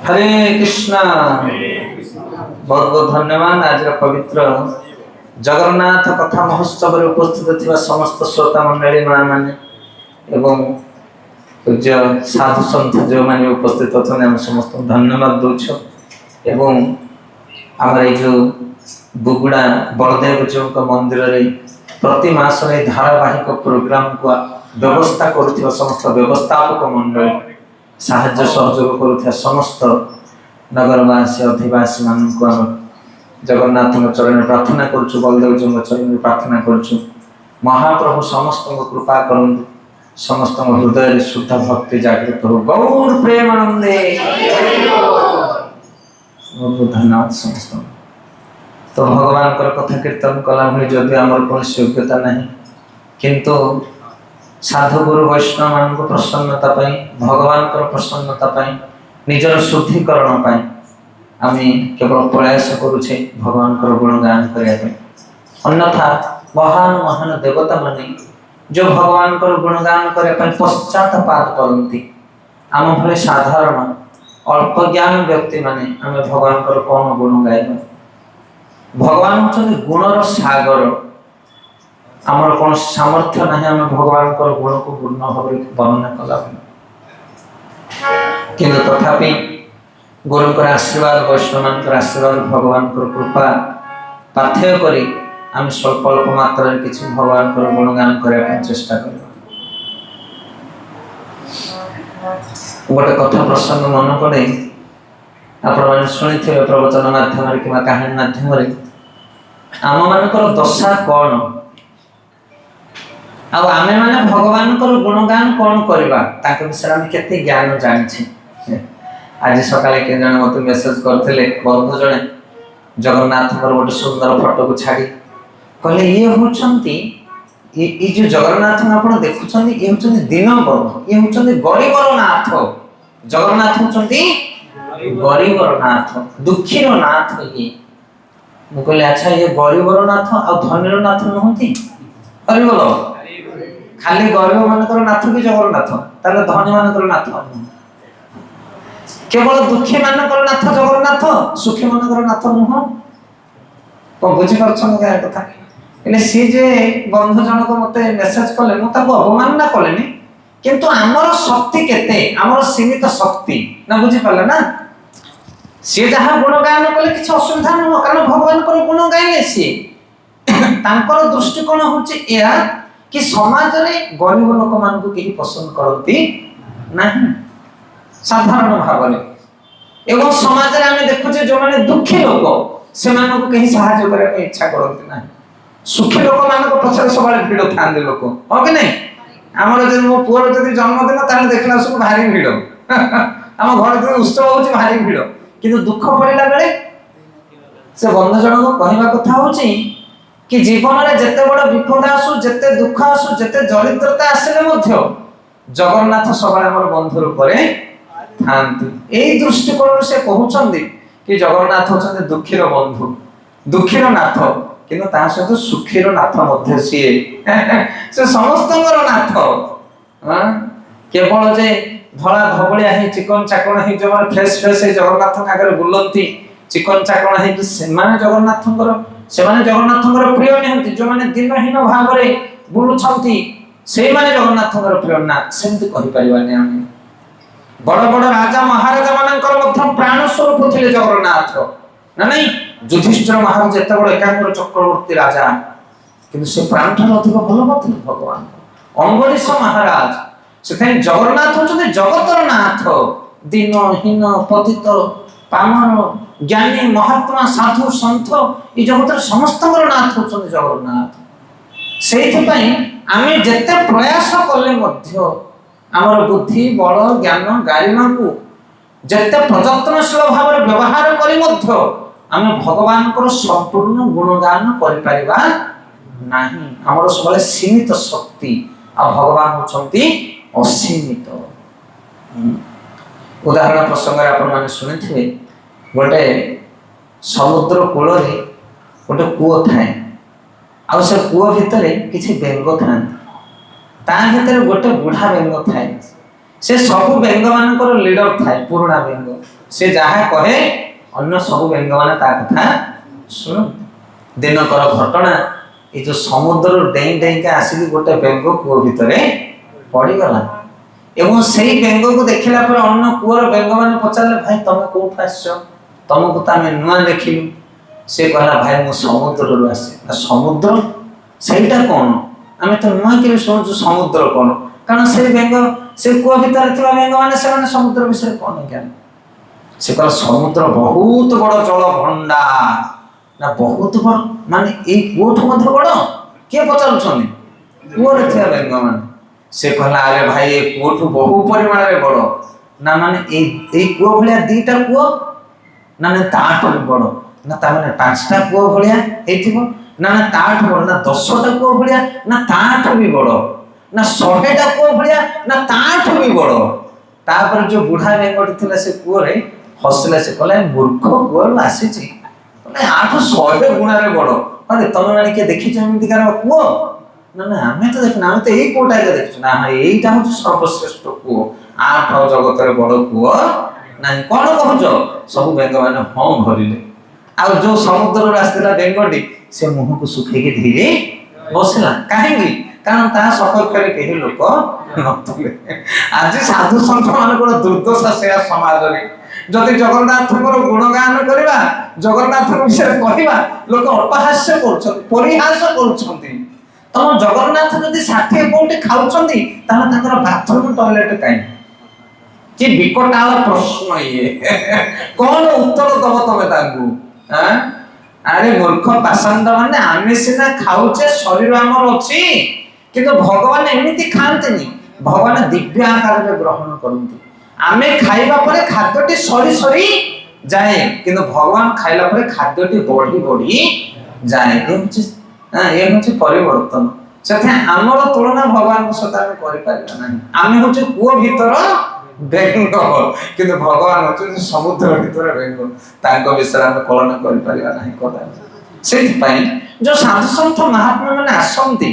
हरे कृष्णा। बहुत बहुत धन्यवाद। आज पवित्र जगन्नाथ कथा महोत्सव उपस्थित थिबा समस्त श्रोता मंडली मां माने एवं पूज्य साधु संत जो माने उपस्थित अछन हम समस्त धन्यवाद दोछ। एवं आमर जो बुगुड़ा बलदेव जी का मंदिर रे प्रति मास रे धारावाहिक प्रोग्राम को व्यवस्था करुथिबा समस्त व्यवस्थापक मंडल साहाय्य सहयोग करुथिबा समस्त नगरवासी अधिवासी मान को जगन्नाथ चरण प्रार्थना करुछु, बलदेव जी चरण प्रार्थना करुछु। महाप्रभु समस्त कृपा करନ୍ତୁ, समस्त हृदय शुद्ध भक्ति जागृत हो। गौर प्रेमानंदे बहुत धन्यवाद समस्त। तो भगवान कथा कीर्तन कला भली जदि आमर कोन योग्यता नहीं, किंतु साधु गुरु वैष्णव मान को प्रसन्नता पाई, भगवान को प्रसन्नता पाई, निजर शुद्धिकरण पाई आम केवल प्रयास करुचे भगवान को गुणगान करने। अन्यथा महान महान देवता माने जो भगवान को गुणगान करने पश्चातापात करती, आम भले साधारण अल्प ज्ञान व्यक्ति माने आम भगवान को कौन गुण गाइबा। भगवान होचंदी गुणर सागर। आमर कौन सामर्थ्य नहीं आम भगवान को गुण को पूर्ण भाव वर्णना कला, किंतु तथापि गुरु का आशीर्वाद, वैष्णव आशीर्वाद, भगवान को कृपा पाथेय करी आम स्वल्प अल्प मात्रा किसी भगवान को गुणगान करने चेष्टा कर। गोटे कथा प्रसंग मन पड़े, आपण शुणी थे प्रवचन माध्यम कि कहानी माध्यम आम मानकर दशा कौन, आमे माने भगवान को गुणगान कौन करवा विषय आम केते ज्ञान जानी। आज सकाले के जन मत मेसेज करते बंधु जड़े जगन्नाथ गोटे सुंदर फोटो को छाड़ी कहले ये होचंती ये जो जगन्नाथ आपण देखुछंती ये होचंती दीनबंधु, ये होचंती गरीबर नाथ। जगन्नाथ होचंती गरीबर नाथ, दुखीर नाथ। ये मु कहले अच्छा ये गरीबर नाथ आ धनीर नाथ नहंती? अरे बोलो खाली गरीब मानकर नाथ कि जगन्नाथ? ताले धनी मानकर नाथ केवल दुखी मानकर नाथ जगन्नाथ, सुखी मानकर नाथ नुह। कौन बुझी पारछन कथा? એટલે सी जे बंधु जनक मते मेसेज कले मु ताको अवमानना कलेनी, किंतु हमर शक्ति केते, हमर सीमित शक्ति ना बुझी पाले ना। सी जहा गुणगान कले किछ असुविधा नुह, कारण भगवान को गुण गाइले सी तांकर दृष्टिकोण होची एया कि समाज रे गरीब लोक मान को केही पसंद करती नहीं साधारण भाव में। एवं समाज रे आमे देखुचे जो माने दुखी लोक से मानको कहीं सहायता करे के इच्छा करते ना। सुखी लोक मानको पछरे सबले भीड़ थांदे लोक हो कि नहीं। हमर जे मो पुअर जदी जन्मदिन ताले देखला सब भारी भीड़ हम घर जे उत्सव होची भारी भीड़, किंतु दुख पड़िला बेले से बंधु जन को कहवा कथा होची कि जीवन रे जते बड़ विपद आसु, जते दुख आसु, जते दरिद्रता आसले मध्य जगन्नाथ सबले हमर बंधु रूप रे थांती। एई दृष्टिकोण से कहउछंदी कि जगन्नाथ होचंदी दुखीर बंधु, दुखीर नाथ, किंतु ता सहित सुखीर नाथ मध्य सीए से समस्तଙ୍କର नाथ। केवल जे धला धबलिया हे चिकन चाकण हे जो फ्रेश फ्रेश हे जगन्नाथ आगे बुलंती चिकन चाकण हे कि सेमाने जगन्नाथଙ୍କର प्रिय नहंती। जो माने दिनहीन भाव रे बुलुछंती से माने जगन्नाथଙ୍କର प्रिय ना, सेमति कहि परिबानी। हम बड़ बड़ राजा महाराजा मानकर मध्य प्राण स्वरूप थिले जगन्नाथ ना नहीं। युधिष्ठिर महाराज एत बड़ एकांबर चक्रवर्ती राजा, किंतु से प्राण ठार अधिक भल नथिले भगवान। अंबरीश महाराज से जगन्नाथ होचंदी जगतर नाथ, दीनहीन पतित पामर ज्ञानी महात्मा साधु सन्थ ये जगतर समस्तଙ୍କର नाथ होचंदी जगन्नाथ। सेहि पई आमे जते प्रयास कले मध्य आमर बुद्धि बल ज्ञान गारिमा को जते प्रयत्नशील भाव में व्यवहार करी मध्य आमे भगवान को संपूर्ण गुणगान करि परिबा नाही। हमर सबले सीमित शक्ति आ भगवान होचंती असीमित। उदाहरण प्रसंग रे आपण माने सुनिथिबे, गोटे समुद्र कूल रे गोटे कूओ थाए, आ से कूओ भितरे किछि बेंग थांती। ता भितर गोटे बुढ़ा बेंग थाए, से सब बेंग मानकर लीडर थाए, पुराणा बेंग। से जहाँ कहे अन्य सब बेंग मैंने कथा शुण दिनकर घटना ये जो समुद्र डेई डेई के आसिक गोटे बेंग कूह भितर पड़गला एवं से बेंग को देखला पर अन्य कूर बेंग मैंने पचारे भाई तुम कौट आस तुमको तो आम नुआ देखिलु से कहला भाई मु समुद्र आसे समुद्र सहीटा कौन आम तो नुआ के शुणु समुद्र कौन कारण से बेंग से कूह भितर बेंग मैंने समुद्र विषय कौन ज्ञान से कह समुद्र बहुत बड़ जल भंडार ना बहुत बड़ माने ए कूठू मध्य बड़ किए पचारुछन कूरे थिया बेंग माने से कहला अरे भाई ए कूठू बहु परिमाण रे बड़ ना माने ए कूह भलिया दीटा कूह ना ना ताठ बड़ ना ता माने पांचटा कूह भलिया हेथिबो ना ना ताठ बड़ ना 10टा कूह भलिया ना ताठ भी बड़ ना 100टा कूह भलिया ना ताठ भी बड़ तापर जो बुढ़ा बेंगटी थिला से कूह रे हसले से कहले मूर्ख कूह आसी छी कहले 800 गुणा रे बड़ अरे तुम माने के देखि छ एमिति कर कूह ना ना हमें तो देखना हम तो यही कोटा के देखछु ना एईटा हो सर्वश्रेष्ठ कूह 8 जगत रे बड़ कूह नहीं कौन कहछ सब बेंग माने हां भरिले आ जो समुद्र रास्ता बेंगटी से मुह को सुखे के धीरे बसला काहेगी कारण ता सपक्षरे केही लोक नथले आज साधु संत मानकर दुर्दशा से समाज रे जदि जगन्नाथ गुणगान करवा जगन्नाथ विषय कहवा लोक अपहास्य कर परिहास कर तुम जगन्नाथ जदि 60 कोटी खाऊछंती ताले ताकर बाथरूम टॉयलेट काई कि विकटाल प्रश्न ये कौन उत्तर दब तमे तांगु हां अरे मूर्ख पाषांड माने आमे सिना खाऊचे शरीर हमर अछि किंतु भगवान एमिति खांतनी भगवान दिव्य आकार में ग्रहण करंती आमे खाइबा परे खाद्यटी सरी सरी जाए किंतु भगवान खाइला परे खाद्यटी बढ़ी बढ़ी जाए ये होची परिवर्तन सेथे हमर तुलना भगवान के साथ हम करि पारिबा नाही आमे होची कूह भीतर बेंग किंतु भगवान होची समुद्र भीतर बेंग तांको विषय हम कल्पना करि पारिबा नाही कदा सेति पई जो साधु संत महात्मा माने आसंती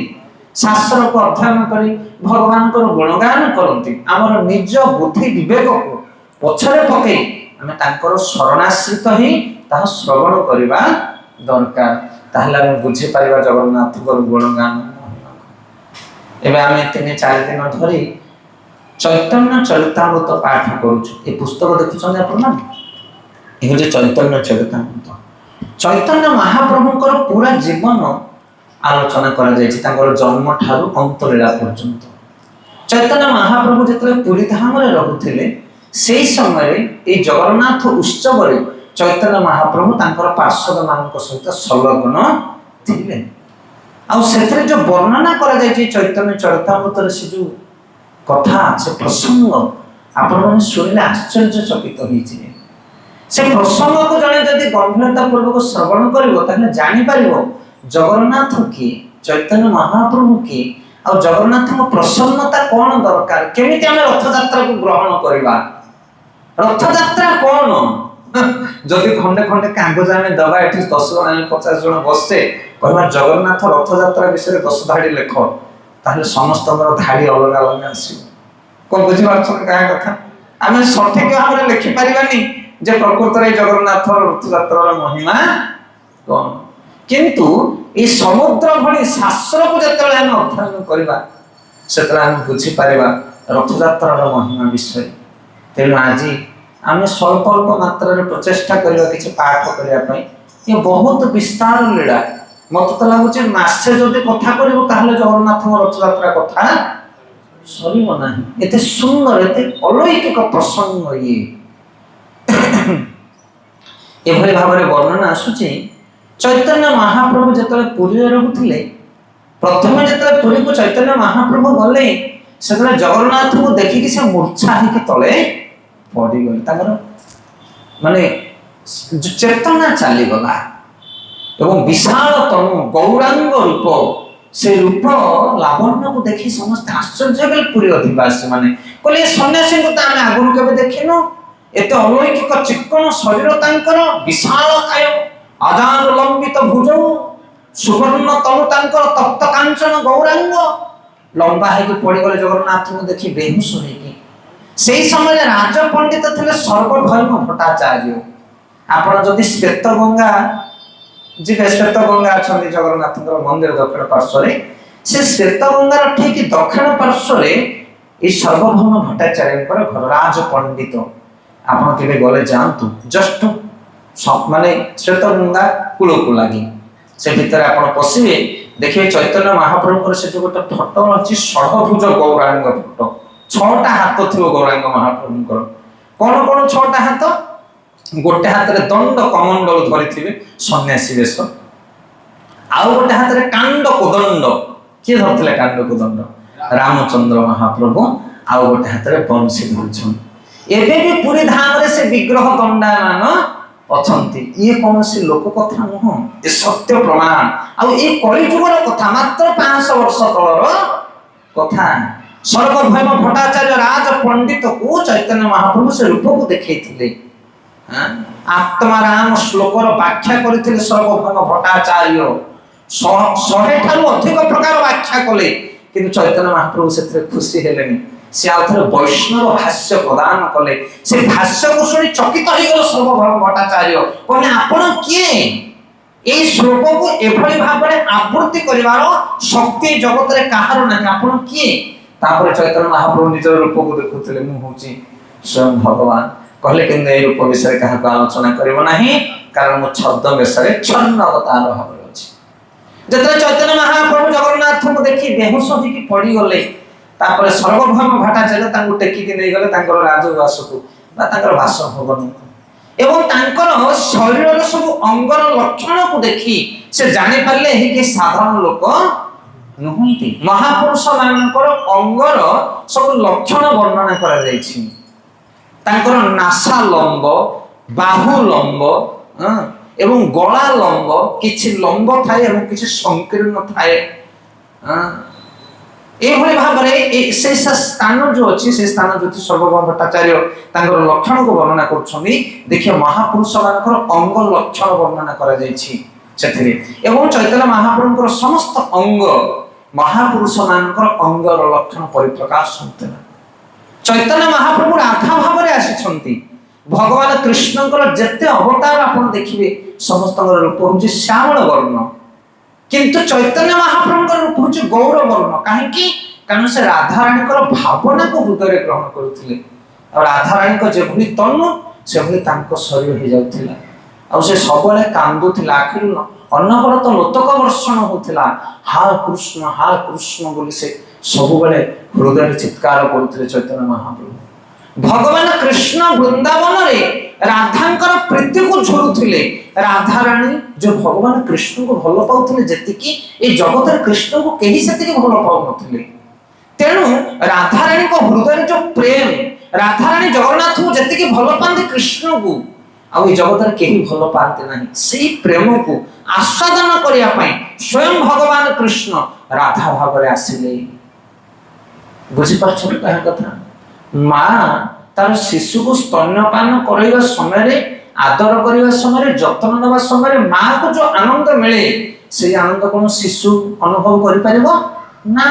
शास्त्र को अध्ययन करी भगवान को गुणगान करती आमर निज बुद्धि विवेक को पछरे पके आमे तांकर शरणाश्रित ही ता श्रवण करबा दरकार ताहला हम बुझि परिबा जगन्नाथ को गुणगान एबे आमे 3-4 दिन धरी चैतन्य चरितामृत पाठ करूछु ए पुस्तक देखुछन आपण ना ए जे चैतन्य चरितामृत चैतन्य महाप्रभुकर पूरा जीवन आलोचना करा जायछि तांकर जन्म ठारू अंतलीला पर्यंत चैतन्य महाप्रभु जतले पुरी धाम रे रहुथिले सेही समय रे ए जगन्नाथ उत्सव रे चैतन्य महाप्रभु तांकर पार्षद मानक सहित संलग्न थिले आ सेथरे जो वर्णना करा जायछि चैतन्य चरितामृत रे से जो कथा से प्रसंग आपण माने सुनिले आश्चर्यचकित होइछि से प्रसंग को जने जदि गंभीरता पूर्वक श्रवण करिवो ताने जानि परिवो जगन्नाथ की चैतन्य महाप्रभु की और जगन्नाथ को प्रसन्नता कौन दरकार केमिति हम रथ यात्रा को ग्रहण करबा रथ यात्रा कौन जदि खंडे खंडे कागज में दबा एठी 10 जन 50 जन बसते कहबा जगन्नाथ रथ यात्रा विषय 10 धाड़ी लेख ताले समस्त धाड़ी अलग अलग आसी कोन बुझि पाछन का कथा आमे सठिक भाव में लिखि परिबानी जे प्रकृत रे जगन्नाथ रथ यात्रा महिमा कौन किंतु ये समुद्र भली शास्त्र को जतले हम अध्ययन करबा सेतला हम बुझि पारिबा रथ यात्रार महिमा विषय तेनु आज आमे स्वल्प अल्प मात्रा रे प्रचेष्टा करबा किछि पाठ करिया पई ये बहुत विस्तार लीला मत तो लागुचे मासे जदि कथा करबो ताहले जगन्नाथ रथ यात्रा कथा सरीबो नाही एते सुंदर एते अलौकिक प्रसंग ये एभली भाबरे वर्णना आसुची चैतन्य महाप्रभु जतले पुरी रे रहउथिले प्रथमे जतले पुरी को चैतन्य महाप्रभु गले सेतले जगन्नाथ को देखि कि से मूर्छा ही के तले पड़ी गले ताकर माने चेतना चली गला एवं विशाल तनु गौरांग रूप से रूप लावण्य को देखि समस्त आश्चर्य गले पुरी अधिवासी माने कहले सन्यासी को त हम आगुन केबे देखिनो एते अलौकिक चिक्कन शरीर तांकर विशाल काय आजान लंबित भुजौ सुवर्ण तनु तांकर तप्त कांचन गौरांग लंबा है कि पड़ी गले जगन्नाथ को देखि बेहुश होई कि सेही समय राज पंडित थिले ସର୍ବଭୌମ ଭଟ୍ଟାଚାର୍ଯ୍ୟ। ଆପଣ ଯଦି ଶ୍ଵେତ ଗଙ୍ଗା ଯିବେ, ଶ୍ଵେତ ଗଙ୍ଗା ଅଛନ୍ତି ଜଗନ୍ନାଥଙ୍କର ମନ୍ଦିର ଦକ୍ଷିଣ ପାର୍ଶ୍ୱରେ, ସେ ଶ୍ଵେତ ଗଙ୍ଗାର ଠିକ ଦକ୍ଷିଣ ପାର୍ଶ୍ୱରେ এই সর্বভৌম ভট্টাচার্যଙ୍କର ঘর, রাজ পণ্ডিত। ଆପଣ କେବେ ଗଲେ ଯାଆନ୍ତୁ, ଜଷ୍ଟ ମାନେ ଶ୍ଵେତଗଙ୍ଗା କୂଳକୁ ଲାଗି ସେ ଭିତରେ ଆପଣ ପଶିବେ, ଦେଖିବେ ଚୈତନ୍ୟ ମହାପ୍ରଭୁଙ୍କର ସେଠି ଗୋଟେ ଫଟୋ ଅଛି, ଷଡ଼ଭୁଜ ଗୌରାଙ୍ଗ ଫଟୋ, 6ଟା ହାତ ଥିବ ଗୌରାଙ୍ଗ ମହାପ୍ରଭୁଙ୍କର। କଣ କଣ 6ଟା ହାତ? ଗୋଟେ ହାତରେ ଦଣ୍ଡ କମଣ୍ଡଳ ଧରିଥିବେ ସନ୍ନ୍ୟାସୀ ବେଶ, ଆଉ ଗୋଟେ ହାତରେ କାଣ୍ଡ କୋଦଣ୍ଡ। କିଏ ଧରିଥିଲେ କାଣ୍ଡ କୋଦଣ୍ଡ? ରାମଚନ୍ଦ୍ର ମହାପ୍ରଭୁ। ଆଉ ଗୋଟେ ହାତରେ ବଂଶୀ ଧରିଛନ୍ତି। ଏବେ ବି ପୁରୀ ଧାମରେ ସେ ବିଗ୍ରହ ଦଣ୍ଡାୟମାନ ଅଛନ୍ତି। ଇଏ କୌଣସି ଲୋକ କଥା ନୁହଁ, ଏ ସତ୍ୟ ପ୍ରମାଣ। ଆଉ ଏ କଳିଯୁଗର କଥା, ମାତ୍ର 500 ବର୍ଷ ତଳର କଥା। ସର୍ବଭୌମ ଭଟ୍ଟାଚାର୍ଯ୍ୟ ରାଜ ପଣ୍ଡିତକୁ ଚୈତନ୍ୟ ମହାପ୍ରଭୁ ସେ ରୂପକୁ ଦେଖେଇଥିଲେ। ଆତ୍ମାରାମ ଶ୍ଲୋକର ବ୍ୟାଖ୍ୟା କରିଥିଲେ ସର୍ବଭୌମ ଭଟ୍ଟାଚାର୍ଯ୍ୟ। 100 ଠାରୁ ଅଧିକ ପ୍ରକାର ବ୍ୟାଖ୍ୟା କଲେ, କିନ୍ତୁ ଚୈତନ୍ୟ ମହାପ୍ରଭୁ ସେଥିରେ ଖୁସି ହେଲେନି। ସେ ଆଉ ଥରେ ବୈଷ୍ଣବ ଭାଷ୍ୟ ପ୍ରଦାନ କଲେ। ସେ ଭାଷ୍ୟକୁ ଶୁଣି ଚକିତ ହେଇଗଲେ ସର୍ବଭୌମ ଭଟ୍ଟାଚାର୍ଯ୍ୟ। କହିଲେ ଆପଣ କିଏ? এই ଶ୍ଲୋକକୁ ଏଭଳି ଭାବରେ ଆବୃତ୍ତି କରିବାର ଶକ୍ତି ଜଗତରେ କାହାର ନାହିଁ, ଆପଣ କିଏ? ତାପରେ ଚୈତନ୍ୟ ମହାପ୍ରଭୁ ନିଜର ରୂପକୁ ଦେଖୁଥିଲେ, ମୁଁ ହଉଛି ସ୍ୱୟଂ ଭଗବାନ। କହିଲେ କିନ୍ତୁ এই ରୂପ ବିଷୟରେ କାହାକୁ ଆଲୋଚନା କରିବ ନାହିଁ, କାରଣ ମୁଁ ଛଦ୍ମ ବେଶରେ ଛନ୍ନ ଅବତାର ଭାବରେ ଅଛି। ଯେତେବେଳେ ଚୈତନ୍ୟ ମହାପ୍ରଭୁ ଜଗନ୍ନାଥଙ୍କୁ ଦେଖି ବେହୋସ ହେଇକି ପଡ଼ିଗଲେ, ତାପରେ ସର୍ବଭୌମ ଭଟ୍ଟାଚାର୍ଯ୍ୟ ତାଙ୍କୁ ଟେକିକି ନେଇଗଲେ ତାଙ୍କର ରାଜଉଆସକୁ ବା ତାଙ୍କର ବାସଭବନକୁ। ଏବଂ ତାଙ୍କର ଶରୀରର ସବୁ ଅଙ୍ଗର ଲକ୍ଷଣକୁ ଦେଖି ସେ ଜାଣିପାରିଲେ ଏହି କି ସାଧାରଣ ଲୋକ ନୁହନ୍ତି। ମହାପୁରୁଷ ମାନଙ୍କର ଅଙ୍ଗର ସବୁ ଲକ୍ଷଣ ବର୍ଣ୍ଣନା କରାଯାଇଛି। ତାଙ୍କର ନାସା ଲମ୍ବ, ବାହୁ ଲମ୍ବ ଏବଂ ଗଳା ଲମ୍ବ, କିଛି ଲମ୍ବ ଥାଏ ଏବଂ କିଛି ସଂକୀର୍ଣ୍ଣ ଥାଏ। এইভাবে ভাবে সেই স্থান যে ଅଛି, সেই স্থান জ্যোতি সর্বভৌম ভট্টাচার্য তাଙ୍କର লক্ষণକୁ ବର୍ଣ୍ଣନା କରୁଛନ୍ତି। ଦେଖିବା ମହାପୁରୁଷ ମାନଙ୍କର ଅଙ୍ଗ ଲକ୍ଷଣ ବର୍ଣ୍ଣନା କରାଯାଇଛି ସେଥିରେ, ଏବଂ ଚୈତନ୍ୟ ମହାପ୍ରଭୁଙ୍କର ସମସ୍ତ ଅଙ୍ଗ ମହାପୁରୁଷ ମାନଙ୍କର ଅଙ୍ଗର ଲକ୍ଷଣ ପରିପ୍ରକାଶ ହୋଇଥିଲା। ଚୈତନ୍ୟ ମହାପ୍ରଭୁ ରାଧା ଭାବରେ ଆସିଛନ୍ତି। ଭଗବାନ କୃଷ୍ଣଙ୍କର ଯେତେ ଅବତାର ଆପଣ ଦେଖିବେ ସମସ୍ତଙ୍କର ରୂପ ହେଉଛି ଶ୍ୟାମଳ ବର୍ଣ୍ଣ, କିନ୍ତୁ ଚୈତନ୍ୟ ମହାପ୍ରଭୁଙ୍କର ରୂପ ହେଉଛି ଗୌର ବର୍ଣ୍ଣ। କାହିଁକି? କାରଣ ସେ ରାଧାରାଣୀଙ୍କର ଭାବନାକୁ ହୃଦୟରେ ଗ୍ରହଣ କରୁଥିଲେ। ଆଉ ରାଧାରାଣୀଙ୍କ ଯେଭଳି ତନୁ ସେଭଳି ତାଙ୍କ ଶରୀର ହେଇଯାଉଥିଲା। ଆଉ ସେ ସବୁବେଳେ କାନ୍ଦୁଥିଲା, ଆଖିରୁ ଅନବରତ ଲୋତକ ବର୍ଷଣ ହଉଥିଲା। ହା କୃଷ୍ଣ ବୋଲି ସେ ସବୁବେଳେ ହୃଦୟରେ ଚିତ୍କାର କରୁଥିଲେ ଚୈତନ୍ୟ ମହାପ୍ରଭୁ। ଭଗବାନ କୃଷ୍ଣ ବୃନ୍ଦାବନରେ ରାଧାଙ୍କର ପ୍ରୀତିକୁ ଝୁରୁଥିଲେ। ରାଧାରାଣୀ ଯୋଉ ଭଗବାନ କୃଷ୍ଣଙ୍କୁ ଭଲ ପାଉଥିଲେ ଯେତିକି, ଏ ଜଗତରେ କୃଷ୍ଣଙ୍କୁ କେହି ସେତିକି ଭଲ ପାଉନଥିଲେ। ତେଣୁ ରାଧାରାଣୀଙ୍କ ହୃଦୟରେ ଯୋଉ ପ୍ରେମ, ରାଧାରାଣୀ ଜଗନ୍ନାଥଙ୍କୁ ଯେତିକି ଭଲ ପାଆନ୍ତି କୃଷ୍ଣଙ୍କୁ, ଆଉ ଏ ଜଗତରେ କେହି ଭଲ ପାଆନ୍ତି ନାହିଁ। ସେଇ ପ୍ରେମକୁ ଆସ୍ୱାଦନ କରିବା ପାଇଁ ସ୍ୱୟଂ ଭଗବାନ କୃଷ୍ଣ ରାଧା ଭାବରେ ଆସିଲେ। ବୁଝିପାରୁଛନ୍ତି କାହା କଥା? ମା ତାର ଶିଶୁକୁ ସ୍ତନ୍ୟପାନ କରାଇବା ସମୟରେ, ଆଦର କରିବା ସମୟରେ, ଯତ୍ନ ନେବା ସମୟରେ ମାକୁ ଯୋଉ ଆନନ୍ଦ ମିଳେ, ସେଇ ଆନନ୍ଦ କଣ ଶିଶୁ ଅନୁଭବ କରିପାରିବ? ନା।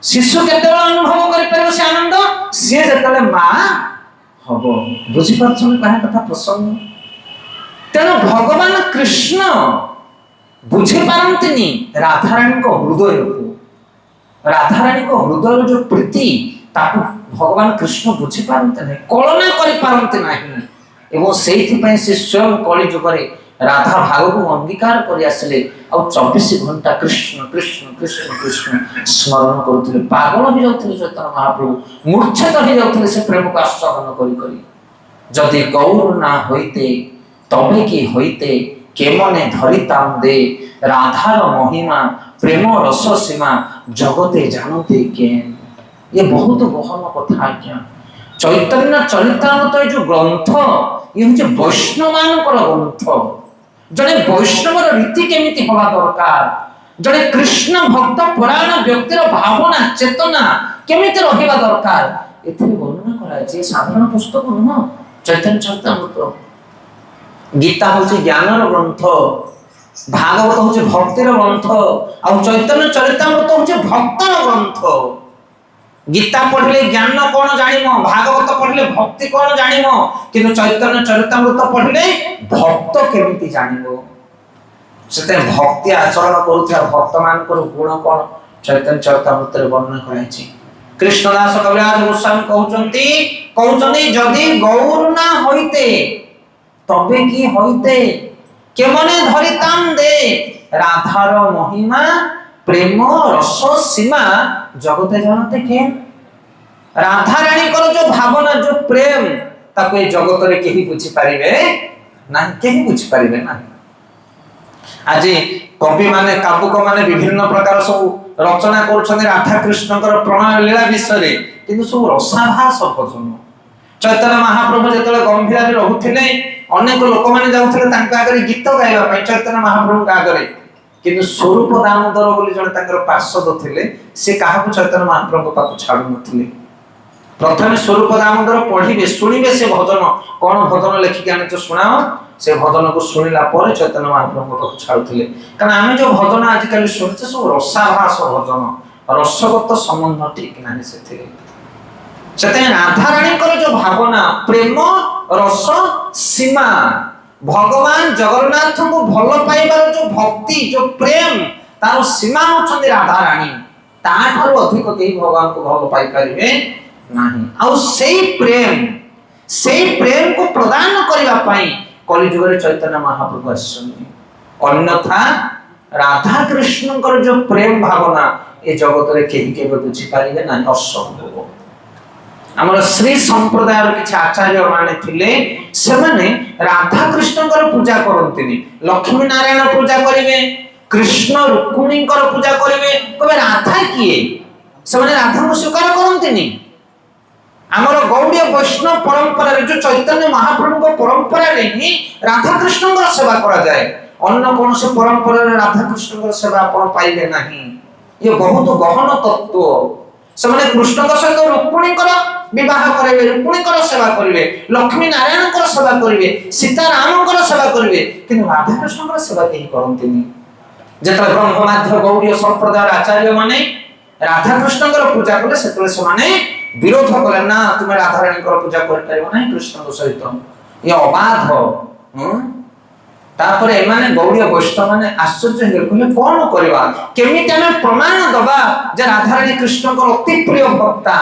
ଶିଶୁ କେତେବେଳେ ଅନୁଭବ କରିପାରିବ ସେ ଆନନ୍ଦ? ସିଏ ଯେତେବେଳେ ମା ହବ। ବୁଝିପାରୁଛନ୍ତି କାହା କଥା ପ୍ରସଙ୍ଗ? ତେଣୁ ଭଗବାନ କୃଷ୍ଣ ବୁଝିପାରନ୍ତିନି ରାଧାରାଣୀଙ୍କ ହୃଦୟକୁ। ରାଧାରାଣୀଙ୍କ ହୃଦୟର ଯୋଉ ପ୍ରୀତି, ତାକୁ ଭଗବାନ କୃଷ୍ଣ ବୁଝିପାରନ୍ତି ନାହିଁ, କଳନା କରିପାରନ୍ତି ନାହିଁ। ଏବଂ ସେଇଥିପାଇଁ ସେ ସ୍ୱୟଂ କଳି ଯୁଗରେ ରାଧା ଭାଗକୁ ଅଙ୍ଗୀକାର କରି ଆସିଲେ। ଆଉ 24 ଘଣ୍ଟା କୃଷ୍ଣ କୃଷ୍ଣ କୃଷ୍ଣ କୃଷ୍ଣ ସ୍ମରଣ କରୁଥିଲେ। ପାଗଳ ହେଇଯାଉଥିଲେ ଚୈତନ୍ୟ ମହାପ୍ରଭୁ, ମୂର୍ଚ୍ଛିତ ହେଇଯାଉଥିଲେ ସେ ପ୍ରେମକୁ ଆସ୍ୱାଦନ କରି କରି। ଯଦି ଗୌର ନା ହୋଇତେ তবে কি হইতে কেমনে ধরিতাম দে, রাধার মহিমা প্রেম রস সীমা জগতে জানতে কেন। ये बहुत गहन कथा आज्ञा। चैतन्य चरितामृत ये जो ग्रंथ, ये हूँ वैष्णव ग्रंथ। जड़े वैष्णवर रीति केमिति हवा दरकार, जड़े कृष्ण भक्त परायण व्यक्तिर भावना चेतना केमिति रहिबा दरकार, एथिरे वर्णना करायछि। साधारण पुस्तक नुह चैतन्य चरितामृत। गीता हूँ ज्ञानर ग्रंथ, भागवत हूँ भक्तिर ग्रंथ, आ चैतन्य चरितामृत हूँ भक्तर ग्रंथ। गीता पढ़िले ज्ञान कौन जानिमो, भागवत पढ़िले भक्ति कौन जानिमो, किंतु चैतन्य चरितामृत पढ़िले भक्त केमिति जानिमो। सेते भक्ति आचरण करूथिया भक्त मानकर गुण कौन चैतन्य चरितामृत रे वर्णन कराइछि। कृष्णदास कविराज गोस्वामी कहउचंती जदि गौर ना होइते तबे की होइते, केमने धरिताम दे राधार महिमा प्रेम रस सीमा जगते जानते के। राधा रानी कर जो भावना जो प्रेम ताको ए जगत रे केही बुझी पारिबे ना, केही बुझी पारिबे ना। आज कवि माने काव्यक माने विभिन्न प्रकार सब रचना करूछन राधा कृष्णकर प्रणय लीला विषय, किंतु सब रसाभास भजन। चैतन्य महाप्रभु जेतले गंभीर रे रहुथिले अनेक लोक माने जाउथिले तांका आगरे गीत गाइबा पई चैतन्य महाप्रभु का आगरे, किंतु स्वरूप दामोदर बोली जने तांकर पार्षद थिले, से काहाकु चैतन्य महाप्रभु पाकु छाडु नथिले। प्रथमे स्वरूप दामोदर पढ़िबे सुनिबे से भजन कोन भजन लेखिक आने जो सुनाओ, से भजन को सुनिला पर चैतन्य महाप्रभु को छाडुथिले। कारण आमे जो भजन आजिकल सुनते सब रसाभास भजन, रसगत संबंध ठीक नाही सेथिले। सेते राधा रानी कर जो भावना प्रेम रस सीमा, भगवान जगन्नाथ को भल पाइबार जो भक्ति जो प्रेम तार सीमा होछन राधा रानी, ताठार अधिक केही भगवान को भल पाई परिबे नाही। आ सेई प्रेम को प्रदान करिबा पई कलिजुग रे चैतन्य महाप्रभु आछन। अन्यथा राधा कृष्ण कर जो प्रेम भावना ए जगत रे केही केबे बुझी पारिबे नाही, असंभव। हमर श्री संप्रदाय रे किछ आचार्य माने थिले, से माने राधा कृष्ण कर पूजा करंतिनी, लक्ष्मी नारायण पूजा करिवे, कृष्ण रुक्मिणी कर पूजा करिवे, कबे राधा किए से माने राधा को स्वीकार करंतिनी। हमर गौड़ीय वैष्णव परंपरा रे जो चैतन्य महाप्रभु को परंपरा रे ही राधा कृष्ण कर सेवा करा जाए, अन्य कौन से परंपरा रे राधा कृष्ण कर सेवा आपण पाइबे नाही। ये बहुत गहन तत्व। से माने कृष्ण का सहित रुक्मिणी कर विवाह करेबे, रुक्मिणी कर सेवा करिवे, लक्ष्मी नारायण कर सेवा करिवे, सीता राम कर सेवा करिवे, किंतु राधा कृष्ण कर सेवा केही करंतिनी। जेतले ब्रह्ममाध्य गौड़ीय संप्रदाय आचार्य माने राधा कृष्ण कर पूजा कले, सेतले से माने विरोध कले ना, तुमे राधा रानी कर पूजा कर परिबो नाही कृष्ण को सहित, ये अबाध। तापर एमाने गौड़ीय वैष्णव माने आश्चर्य हे कहले कोन करबा, केमिति हम प्रमाण दबा जे राधा रानी कृष्ण को अति प्रिय भक्ता,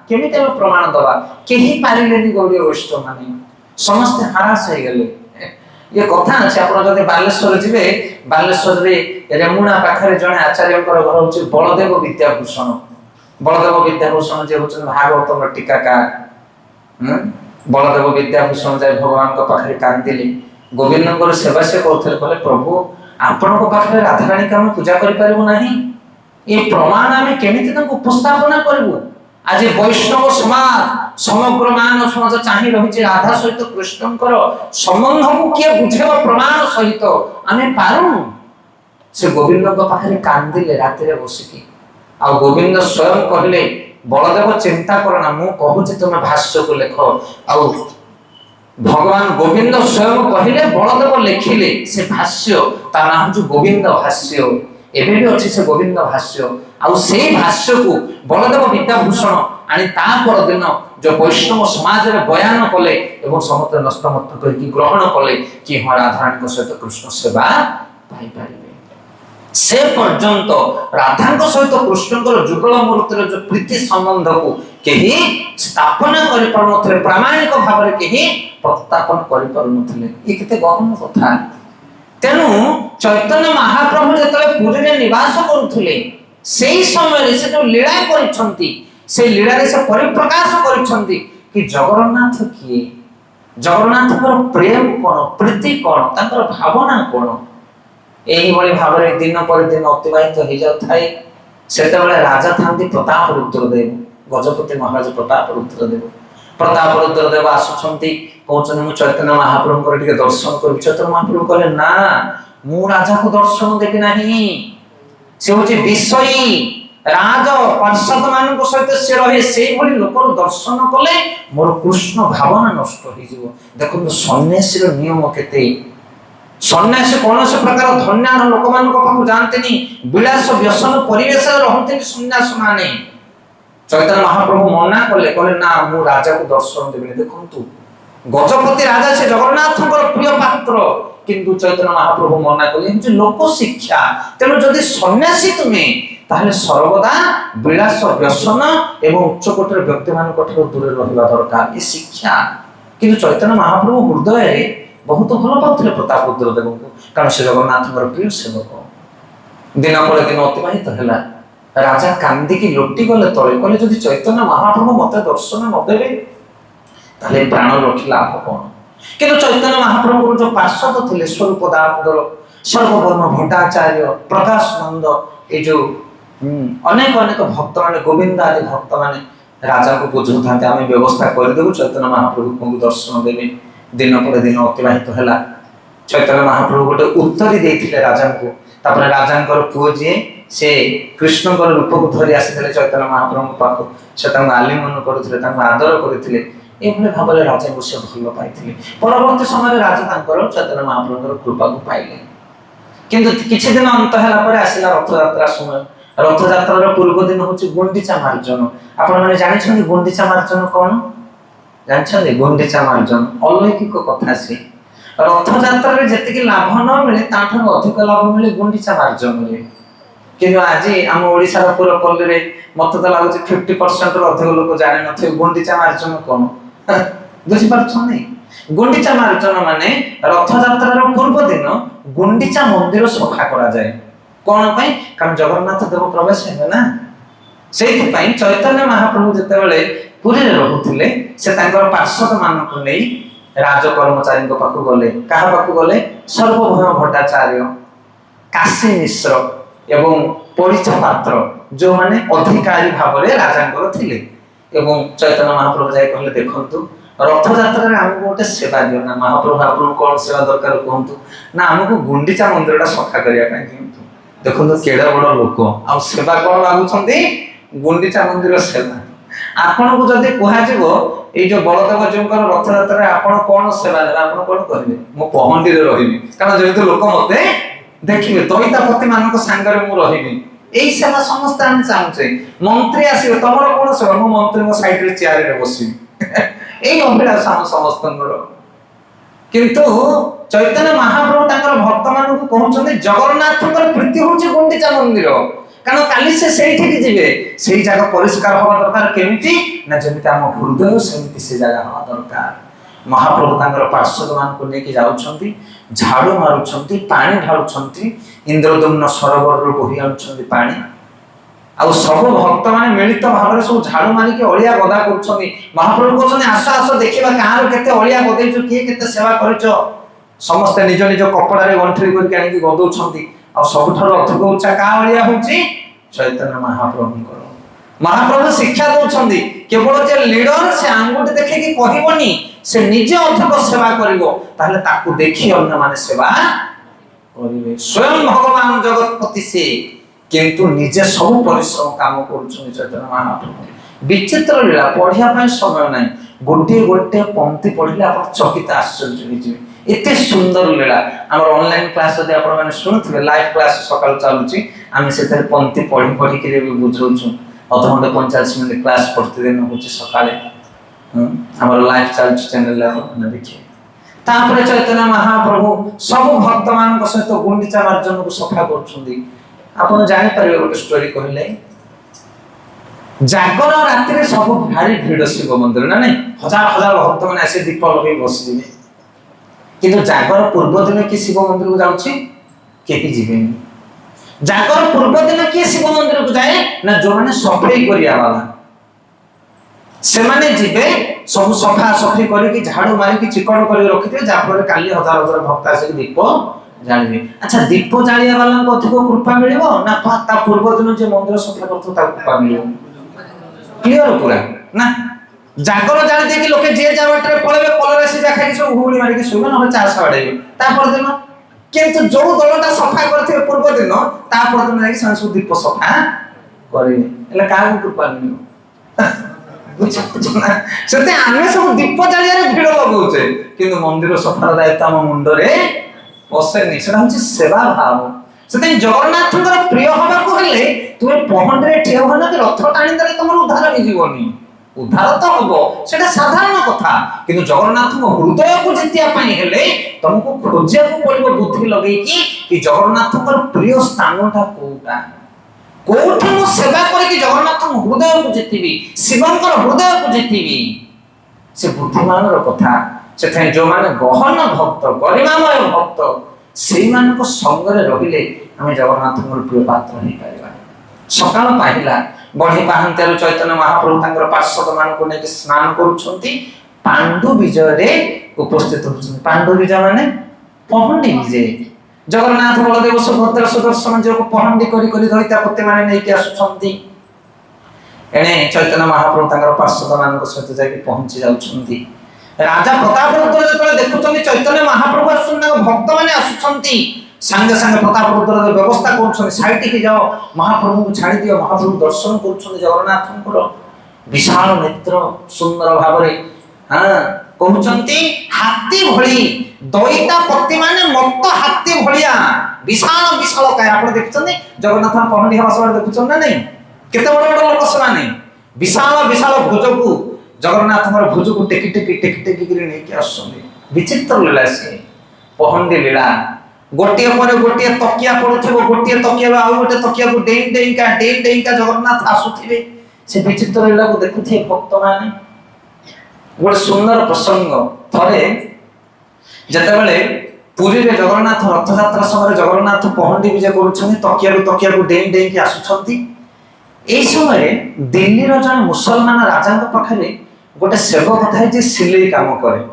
केमिति हम प्रमाण दबा, केही पारिलेनी गौड़ीय वैष्णव माने समस्त हरास हो गेले। ये कथा अछि, आपण जदि बालेश्वर जिवे, बालेश्वर रे रेमुणा पाखरे जने आचार्य कर घर होछि बलदेव विद्याभूषण। बलदेव विद्याभूषण जे होछन भागवत टीकाकार, बलदेव विद्याभूषण जाय भगवान को पाखरे कांदिले, गोविंद को सेवा से करथले, कहले प्रभु आपण को पाखरे राधा रानी का हम पूजा करि परबो नाही, ए प्रमाण हम केमिति तंको उपस्थापना करबो। आज वैष्णव समाज समग्र मान समाज चाहि रहिछि राधा सहित कृष्णकर संबंध को के बुझेबो प्रमाण सहित आमे पारुनु। से गोविंद को पाखरे कांदिले रातिरे बसिकी, आ गोविंद स्वयं कहले बलदेव चिंता करना, मु कहूछि तुमे भाष्य को लेख। आ भगवान गोविंद स्वयं कहले, बलदेव लिखिले से भाष्य, ता नाम जो गोविंद भाष्य, एबे भी अछि से गोविंद भाष्य। आ सेही भाष्य को बलदेव विद्याभूषण आनी ता पर दिन जो वैष्णव समाज रे बयान कले एवं समस्त नष्टमत करके ग्रहण कले कि हां राधा रानी को सहित कृष्ण सेवा पाई पारिबे। से पर्यंत राधा को सहित कृष्णकर जुगल मूर्तिर जो प्रीति संबंध को केही स्थापना करि परनथले, प्रामाणिक भाव रे केही प्रत्यापन करि परनथले। ई केते गहन कथा। तेनु चैतन्य महाप्रभु जतले पुरी रे निवास करूथले, सेही समय से जो लीला करिसंती, से लीला रे से परिप्रकाश करिसंती कि जगन्नाथ किए, जगन्नाथकर प्रेम कोन, प्रीति कोन, ताकर भावना कोन। एही बळी भाव रे दिन पर दिन अतिबाहित हो जाउ थाए। सेतेबेले राजा थांती प्रताप रुद्रदेव, गजपति महाराज प्रताप रुद्रदेव। प्रताप रुद्रदेव आसुछंती, कहउछन मु चैतन्य महाप्रभु को ଟିକେ दर्शन कर। चैतन्य महाप्रभु कहले ना, मु राजा को दर्शन देबी नाही, से होची विषयी राज पार्षद मान को सहित से रहे, सेही भली लोकर दर्शन कले मोर कृष्ण भावना नष्ट हो जिवो। देखो सन्यासी रो नियम केते, सन्यासी कौन से प्रकार धन्यान लोक मान को पाखु जानतेनी, विलास व्यसन परिवेश रहंतेनी सन्यास माने। ଚୈତନ୍ୟ ମହାପ୍ରଭୁ ମନା କଲେ, କହିଲେ ନା ମୁଁ ରାଜାକୁ ଦର୍ଶନ ଦେବିନି। ଦେଖନ୍ତୁ ଗଜପତି ରାଜା ସେ ଜଗନ୍ନାଥଙ୍କର ପ୍ରିୟ ପାତ୍ର, କିନ୍ତୁ ଚୈତନ୍ୟ ମହାପ୍ରଭୁ ମନା କଲେ ଯେ ଲୋକ ଶିକ୍ଷା। ତେଣୁ ଯଦି ସନ୍ନ୍ୟାସୀ ତୁମେ, ତାହେଲେ ସର୍ବଦା ବିଳାସ ବ୍ୟସନ ଏବଂ ଉଚ୍ଚକୋଟୀର ବ୍ୟକ୍ତିମାନଙ୍କ ଠାରୁ ଦୂରରେ ରହିବା ଦରକାର, ଏ ଶିକ୍ଷା। କିନ୍ତୁ ଚୈତନ୍ୟ ମହାପ୍ରଭୁ ହୃଦୟରେ ବହୁତ ଭଲ ପାଉଥିଲେ ପ୍ରତାପ ରୁଦ୍ରଦେବଙ୍କୁ, କାରଣ ସେ ଜଗନ୍ନାଥଙ୍କର ପ୍ରିୟ ସେବକ। ଦିନ ପରେ ଦିନ ଅତିବାହିତ ହେଲା, ରାଜା କାନ୍ଦିକି ଲୋଟି ଗଲେ ତଳେ, କହିଲେ ଯଦି ଚୈତନ୍ୟ ମହାପ୍ରଭୁ ମତେ ଦର୍ଶନ ନଦେବେ ତାହେଲେ ପ୍ରାଣ ରଖି ଲାଭ କଣ? କିନ୍ତୁ ଚୈତନ୍ୟ ମହାପ୍ରଭୁଙ୍କର ଯୋଉ ପାର୍ଷଦ ଥିଲେ ସ୍ୱରୂପ ଦାମୋଦର, ସର୍ବବର୍ଣ୍ଣ ଭଟ୍ଟାଚାର୍ଯ୍ୟ, ପ୍ରକାଶ ନନ୍ଦ, ଏଇ ଯୋଉ ଅନେକ ଅନେକ ଭକ୍ତ ମାନେ, ଗୋବିନ୍ଦ ଆଦି ଭକ୍ତ ମାନେ ରାଜାଙ୍କୁ ବୁଝଉଥାନ୍ତି ଆମେ ବ୍ୟବସ୍ଥା କରିଦେବୁ, ଚୈତନ୍ୟ ମହାପ୍ରଭୁଙ୍କୁ ଦର୍ଶନ ଦେବେ। ଦିନ ପରେ ଦିନ ଅତିବାହିତ ହେଲା। ଚୈତନ୍ୟ ମହାପ୍ରଭୁ ଗୋଟେ ଉତ୍ତରୀ ଦେଇଥିଲେ ରାଜାଙ୍କୁ। ତାପରେ ରାଜାଙ୍କର ପୁଅ ଯିଏ ସେ କୃଷ୍ଣଙ୍କର ରୂପକୁ ଧରି ଆସିଥିଲେ ଚୈତନ୍ୟ ମହାପ୍ରଭୁଙ୍କ ପାଖକୁ, ସେ ତାଙ୍କୁ ଆଲିଙ୍ଗନ କରୁଥିଲେ, ତାଙ୍କୁ ଆଦର କରିଥିଲେ। ଏଭଳି ଭାବରେ ରାଜାଙ୍କୁ ସେ ଭଲ ପାଇଥିଲେ। ପରବର୍ତ୍ତୀ ସମୟରେ ରାଜା ତାଙ୍କର ଚୈତନ୍ୟ ମହାପ୍ରଭୁଙ୍କର କୃପାକୁ ପାଇଲେ। କିନ୍ତୁ କିଛି ଦିନ ଅନ୍ତ ହେଲା ପରେ ଆସିଲା ରଥଯାତ୍ରା ସମୟ। ରଥଯାତ୍ରାର ପୂର୍ବ ଦିନ ହଉଛି ଗୁଣ୍ଡିଚା ମାର୍ଜନ। ଆପଣମାନେ ଜାଣିଛନ୍ତି ଗୁଣ୍ଡିଚା ମାର୍ଜନ କଣ? ଜାଣିଛନ୍ତି ଗୁଣ୍ଡିଚା ମାର୍ଜନ ଅଲୌକିକ କଥା। ସେ ରଥଯାତ୍ରାରେ ଯେତିକି ଲାଭ ନ ମିଳେ ତାଠାରୁ ଅଧିକ ଲାଭ ମିଳେ ଗୁଣ୍ଡିଚା ମାର୍ଜନରେ। କିନ୍ତୁ ଆଜି ଆମ ଓଡ଼ିଶାର ପୁରପଲ୍ଲୀରେ ମତେ ତ ଲାଗୁଛି 50%ରୁ ଅଧିକ ଲୋକ ଜାଣିନଥିବେ ଗୁଣ୍ଡିଚା ମାର୍ଜନ କଣ। ବୁଝିପାରୁଛନ୍ତି? ଗୁଣ୍ଡିଚା ମାର୍ଜନ ମାନେ ରଥଯାତ୍ରାର ପୂର୍ବ ଦିନ ଗୁଣ୍ଡିଚା ମନ୍ଦିର ସଫା କରାଯାଏ। କଣ ପାଇଁ? କାରଣ ଜଗନ୍ନାଥ ଦେବ ପ୍ରବେଶ ହେବେ ନା। ସେଇଥିପାଇଁ ଚୈତନ୍ୟ ମହାପ୍ରଭୁ ଯେତେବେଳେ ପୁରୀରେ ରହୁଥିଲେ, ସେ ତାଙ୍କର ପାର୍ଷଦ ମାନଙ୍କୁ ନେଇ ରାଜ କର୍ମଚାରୀଙ୍କ ପାଖକୁ ଗଲେ। କାହା ପାଖକୁ ଗଲେ? ସର୍ବଭୌମ ଭଟ୍ଟାଚାର୍ଯ୍ୟ, କାଶୀ ମିଶ୍ର ଏବଂ ପରୀକ୍ଷା ପାତ୍ର, ଯୋଉମାନେ ଅଧିକାରୀ ଭାବରେ ରାଜାଙ୍କର ଥିଲେ। ଏବଂ ଚୈତନ୍ୟ ମହାପ୍ରଭୁ ଯାଇ କହିଲେ ଦେଖନ୍ତୁ ରଥଯାତ୍ରାରେ ଆମକୁ ଗୋଟେ ସେବା ଦିଅ ନା। ମହାପ୍ରଭୁ ଆପଣଙ୍କୁ କଣ ସେବା ଦରକାର କୁହନ୍ତୁ? ନା ଆମକୁ ଗୁଣ୍ଡିଚା ମନ୍ଦିରଟା ସଫା କରିବା ପାଇଁ ଦିଅନ୍ତୁ। ଦେଖନ୍ତୁ କେଡେ ବଡ ଲୋକ, ଆଉ ସେବା କଣ ମାଗୁଛନ୍ତି? ଗୁଣ୍ଡିଚା ମନ୍ଦିର ସେବା। ଆପଣଙ୍କୁ ଯଦି କୁହାଯିବ ଏଇ ଯୋଉ ବଳଦେବ ଜୀଉଙ୍କର ରଥଯାତ୍ରାରେ ଆପଣ କଣ ସେବା ଦେବେ, ଆପଣ କଣ କରିବେ? ମୁଁ ପହଣ୍ଡିରେ ରହିବି, କାରଣ ଯେହେତୁ ଲୋକ ମତେ ଦେଖିବେ, ଦଇତାପତି ମାନଙ୍କ ସାଙ୍ଗରେ ମୁଁ ରହିବି। ଏଇ ସେବା ସମସ୍ତେ ଆମେ ଚାହୁଁଛେ। ମନ୍ତ୍ରୀ ଆସିବ, ତମର କଣ ସେବା? ମୁଁ ମନ୍ତ୍ରୀଙ୍କ ସାଇଡରେ ଚେୟାରରେ ବସିବି। ଏଇ ଅଭିଳାଷ ଆମ ସମସ୍ତଙ୍କର। କିନ୍ତୁ ଚୈତନ୍ୟ ମହାପ୍ରଭୁ ତାଙ୍କର ଭକ୍ତ ମାନଙ୍କୁ କହୁଛନ୍ତି ଜଗନ୍ନାଥଙ୍କର ପ୍ରୀତି ହଉଛି ଗୁଣ୍ଡିଚା ମନ୍ଦିର, କାରଣ କାଲି ସେ ସେଇଠିକି ଯିବେ। ସେଇ ଜାଗା ପରିଷ୍କାର ହବା ଦରକାର। କେମିତି? ନା ଯେମିତି ଆମ ହୃଦୟ ସେମିତି ସେ ଜାଗା ହବା ଦରକାର। ମହାପ୍ରଭୁ ତାଙ୍କର ପାର୍ଷଦ ମାନଙ୍କୁ ନେଇକି ଯାଉଛନ୍ତି, ଝାଡୁ ମାରୁଛନ୍ତି, ପାଣି ଢାଳୁଛନ୍ତି, ଇନ୍ଦ୍ରଦ୍ୟୁମ୍ନ ସରୋବରରୁ ବୋହି ଆଣୁଛନ୍ତି ପାଣି। ଆଉ ସବୁ ଭକ୍ତ ମାନେ ମିଳିତ ଭାବରେ ସବୁ ଝାଡୁ ମାରିକି ଅଳିଆ ଗଦା କରୁଛନ୍ତି। ମହାପ୍ରଭୁ କହୁଛନ୍ତି ଆସ ଆସ ଦେଖିବା କାହାର କେତେ ଅଳିଆ ଗଦେଇଛ, କିଏ କେତେ ସେବା କରିଛ। ସମସ୍ତେ ନିଜ ନିଜ କପଡାରେ ଗଣ୍ଠିରି କରିକି ଆଣିକି ଗଦଉଛନ୍ତି। ଆଉ ସବୁଠାରୁ ଅଧିକ ଉଚ୍ଚା କାହା ଅଳିଆ ହଉଛି? ଚୈତନ୍ୟ ମହାପ୍ରଭୁଙ୍କର। ମହାପ୍ରଭୁ ଶିକ୍ଷା ଦଉଛନ୍ତି କେବଳ ଯେ ଲିଡର ସେ ଆଙ୍ଗୁଠି ଦେଖିକି କହିବନି, ସେ ନିଜେ ଅଧିକ ସେବା କରିବ, ତାହେଲେ ତାକୁ ଦେଖି ଅନ୍ୟମାନେ ସେବା କରିବେ। ସ୍ୱୟଂ ଭଗବାନ ଜଗତପତି ସେ, କିନ୍ତୁ ନିଜେ ସବୁ ପରିଶ୍ରମ କାମ କରୁଛନ୍ତି ଚୈତନ୍ୟ ମହାପ୍ରଭୁ। ବିଚିତ୍ର ଲୀଳା, ପଢିବା ପାଇଁ ସମୟ ନାହିଁ। ଗୋଟିଏ ଗୋଟିଏ ପଂକ୍ତି ପଢିଲେ ଆପଣ ଚକିତ ଆଶ୍ଚର୍ଯ୍ୟ ହେଇଯିବେ। ଏତେ ସୁନ୍ଦର ଲୀଳା। ଆମର ଅନଲାଇନ କ୍ଲାସ ଯଦି ଆପଣ ମାନେ ଶୁଣୁଥିବେ, ଲାଇଭ କ୍ଲାସ ସକାଳୁ ଚାଲୁଛି, ଆମେ ସେଥିରେ ପଂକ୍ତି ପଢି ପଢିକିରି ବି ବୁଝଉଛୁ। ଅଧଘଣ୍ଟେ 45 ମିନିଟ୍ କ୍ଲାସ ପ୍ରତିଦିନ ହଉଛି ସକାଳେ। ଆମର ଲାଇଭ ଚାଲୁଛି ଚ୍ୟାନେଲରେ, ଆପଣ ଦେଖିବେ। ତାପରେ ଚୈତନ୍ୟ ମହାପ୍ରଭୁ ସବୁ ଭକ୍ତ ମାନଙ୍କ ସହିତ ଗୁଣ୍ଡିଚା ମାର୍ଜନକୁ ସଫା କରୁଛନ୍ତି। ଆପଣ ଜାଣିପାରିବେ ଗୋଟେ ଷ୍ଟୋରି କହିଲେ, ଜାଗର ରାତିରେ ସବୁ ଭାରି ଭିଡ ଶିବ ମନ୍ଦିର ନା ନାଇଁ, ହଜାର ହଜାର ଭକ୍ତ ମାନେ ଆସି ଦୀପ ଲଗେଇ ବସିଯିବେ। କିନ୍ତୁ ଜାଗର ପୂର୍ବ ଦିନ କି ଶିବ ମନ୍ଦିରକୁ ଯାଉଛି? କେହି ଯିବେନି। ଜାଗର ପୂର୍ବ ଦିନ କିଏ ଶିବ ମନ୍ଦିରକୁ ଯାଏ? ନା ଯୋଉମାନେ ସଫେଇ କରିବା ବାଲା, ସେମାନେ ଯିବେ। ସବୁ ସଫା ସଫେଇ କରିକି ଝାଡୁ ମାରିକି ଚିକଣ କରିକି ରଖିଥିବେ, ଯାହାଫଳରେ କାଲି ହଜାର ହଜାର ଭକ୍ତ ଆସିକି ଦୀପ ଜାଣିବେ। ଆଚ୍ଛା, ଦୀପ ଜାଳିବା ବାଲାଙ୍କୁ ଅଧିକ କୃପା ମିଳିବ ନା ତା ପୂର୍ବ ଦିନ ଯେ ମନ୍ଦିର ସଫା କରୁଥିବ ତାକୁ କୃପା ମିଳିବ? କ୍ଲିୟର ପୁରା ନା। ଜାଗର ଜାଳି ଦେଇକି ଲୋକେ ଯିଏ ଯା ବାଟରେ ପଳେଇବେ, କଲରା ସିଝା ଖାଇକି ସବୁ ହୁଗୁଳି ମାରିକି ଶୋଇବେ, ନହେଲେ ଚାଷ ବାଡେଇବେ ତା ପରଦିନ। କିନ୍ତୁ ଯୋଉ ଦଳଟା ସଫା କରିଥିବେ ପୂର୍ବ ଦିନ, ତା ପରଦିନ ଯାଇକି ସେମାନେ ସବୁ ଦୀପ ସଫା କରିବେ। ହେଲେ କାହାକୁ କୃପା ମିଳିବ? ସେତେ ଆମେ ସବୁ ଦୀପ ଜାଳିବାରେ ଭିଡ ଲଗାଉଛେ, କିନ୍ତୁ ମନ୍ଦିର ସଫାର ଦାୟିତ୍ୱ ଆମ ମୁଣ୍ଡରେ ବସେନି। ସେଟା ହଉଛି ସେବା ଭାବ। से जगन्नाथ प्रिय हवाक हेले तुम पहंडे ठिया हो ना कि रथ टाणी देले तुम उद्धार हो जीवनी उद्धार तो हम से साधारण कथा किंतु जगन्नाथ हृदय को जितिया हेले तुमको खोजा पड़ो बुद्धि लगे कि जगन्नाथ प्रिय स्थानटा कोटा कोठी मु सेवा करके जगन्नाथ हृदय को जितबी शिवंकर हृदय को जितबी से बुद्धिमान कथा से जो माने गहन भक्त गरिमामय भक्त से संगरे रहिले आम जगन्नाथ प्रिय पात्र हो पार सकाल पाहिला बढ़ी पाहंत्यारु चैतन्य महाप्रभु तांकर पार्षद मानको नेकी स्नान करूछंती पांडु विजय रे उपस्थित होछंती पांडु विजय माने पहंडी विजय जगन्नाथ बलदेव सुभद्रा सुदर्शन जो को पहंडी करी दैत्यपति माने नेकी आसुछंती एने चैतन्य महाप्रभु तांकर पार्षद मानको सहित जाई पहुंची जाउछंती राजा प्रतापरुद्र जतले देखुछंती चैतन्य महाप्रभु आसुछंती भक्त माने आसुछंती संगे संगे प्रतापरुद्र व्यवस्था कर साइड के जाओ महाप्रभु को छाड़ी दियो महाप्रभु दर्शन कर जगन्नाथ विशाल नेत्र सुंदर भाव हाँ कहते हाथी भली दैता पति माने मत हाथी भलिया विशाल विशाल काय आप देखते जगन्नाथ पहंडी हवा सब देखुन ना नहीं केते बड़ बड़ लोक से विशाल विशाल भुज को जगन्नाथ भुज को टेकी टेकी टेकी टेकी नहीं आसुँच विचित्र लीला से पहंडी लीला गोटे पर गोटे तकिया पड़ुथिबो गोटे तकिया आ गोटे तकिया को डेई डेईका जगन्नाथ आसुथिबे से विचित्र लीला को देखुथिबे भक्त माने गोटे सुंदर प्रसंग थरे जते बेले पुरी रे जगन्नाथ रथ यात्रा समय जगन्नाथ पहंडी विजय करूछन तकिया को डेई के आसुछंती एई समय दिल्ली रो जने मुसलमान राजा पाखरे गोटे सेवक थाए जे सिलाई काम करे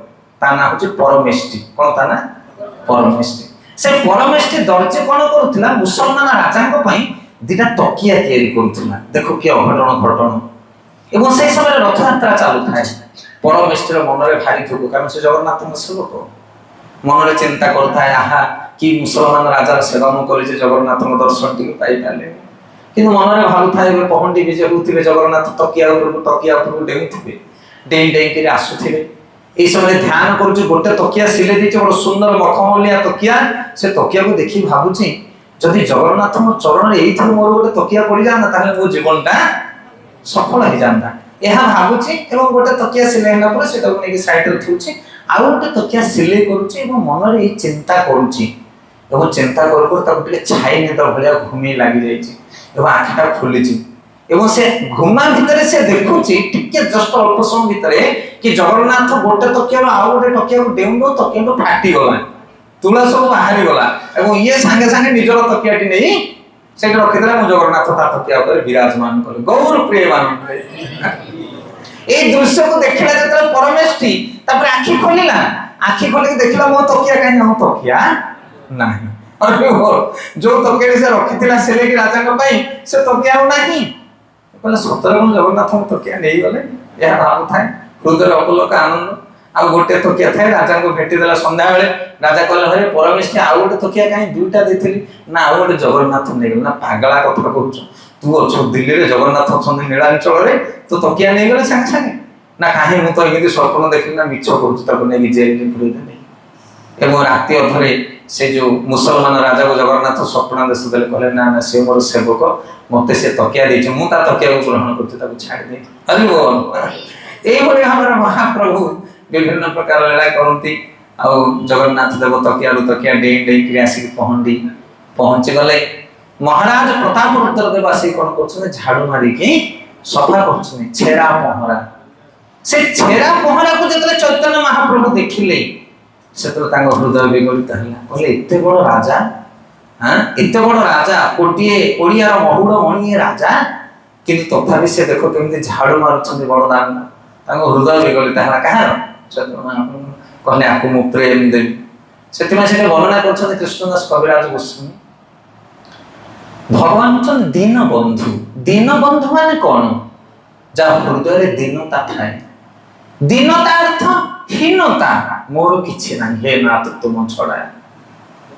ता ना होची परमेष्टि कोन ता ना परमेष्टि से परमेष्टि दर्जी कौन करुला मुसलमान राजा दिटा तकिया तैयारी करुला देखो कि अघटन घटन एवं से समय रथ यात्रा चालू थाए परमेष्टिर मन में भारी दुख कारण से जगन्नाथ सेवक मन में चिंता करता है आहा कि मुसलमान राजार सेवा मु करी जगन्नाथ दर्शन टी पाई पाले किंतु मन में भावु थाए पहंडी विजय होते जगन्नाथ तकिया ऊपर डेउथिबे डेई के आसुथिबे এই সময় ধ্যান করছি গোটে তকিয়া সিলে দিয়েছে বড় সুন্দর মখমলিয়া তকিয়া সে তকিয়া को দেখি ভাবুছি যদি জগন্নাথ চরণ এইথর মোর গোটে তকিয়া পড়ি যান্তা তাহলে মো জীবনটা সফল হই যান্তা এহা ভাবুছি এবং গোটে তকিয়া সিলে হেলা পরে সেটা को নেকি সাইডে উঠুছি আর গোটে তকিয়া সিলে করুছি এবং মନରେ এই চিন্তা করুছি এবং চিন্তা কর কর তাকে টিকে ছাই নিদ ভলিয়া ঘুমি লাগি যাইছি এবং আঁখিটা ফুলিছি एवं से घुमा भितर से देखुची टिके जस्ट अल्प समय भितर कि जगन्नाथ गोटे तकिया आउ गोटे तकिया को डेउनो तकिया तो फाटी गला तुला सब बाहरी गला एवं ये संगे संगे निजर तकियाटी नहीं से रखिदेला मु जगन्नाथ ता तकिया पर विराजमान करे गौर प्रियमान ए दृश्य को देखला जतरा परमेष्टि तापर आखि खोलिला आखि खोलि देखला मो तकिया काहे हम तकिया नाही अरे हो जो तकिया से रखिथिला से लेके राजा को पई से तकिया नाही कहले सतरे मन जगन्नाथ तकिया नहीं गले यह भाव थाए हृदय अपलोक आनंद आ गोटे तकिया थाए राजा को भेटी देला संध्या बेले राजा कहले हरे परमेष्टि आ गोटे तकिया काहे दुईटा देथिली ना आ गोटे जगन्नाथ नहीं गले ना पागला कथा कहूछ तू अछ दिल्ली रे जगन्नाथ अछन नीलांचल रे तो तकिया नहीं गले संग संग ना काहे मु तो एमिति स्वप्न देखि ना मिछ कहूछ ताको नहीं जेल में पुरै देले एवं राति अधरे से जो मुसलमान राजा को जगन्नाथ स्वप्न देश देले कहले ना ना से मोर सेवक मते से तकिया देछ मु ता तकिया को ग्रहण करते ताको छाड़ दे हरि बोल एई भली हमर महाप्रभु विभिन्न प्रकार लीला करंती आ जगन्नाथ देव तकिया रु तकिया डेई के आसी पहंडी पहुंच गले महाराज प्रतापरुद्र देव आसी कोन करछने झाड़ू मारी के सफा करछने छेरा पहरा से छेरा पहरा को जतले चैतन्य महाप्रभु देखिले से तो तांग हृदय विगलित हला कहले एते बड़ राजा हां एते बड़ राजा कोटिए ओडिया रो महुड़ मणि राजा किंतु तथापि से देखो केमते झाड़ू मारुछन बड़ दान तांग हृदय विगलित हला कहार कहले आकु मु प्रेम देवी सेति में से वर्णना करछन कृष्णदास कविराज गोस्वामी भगवान छन दीन बंधु माने कोन जा हृदय रे दीनता थाए दीनता अर्थ हीनता मोर किछि नाही हे नाथ तुम छड़ा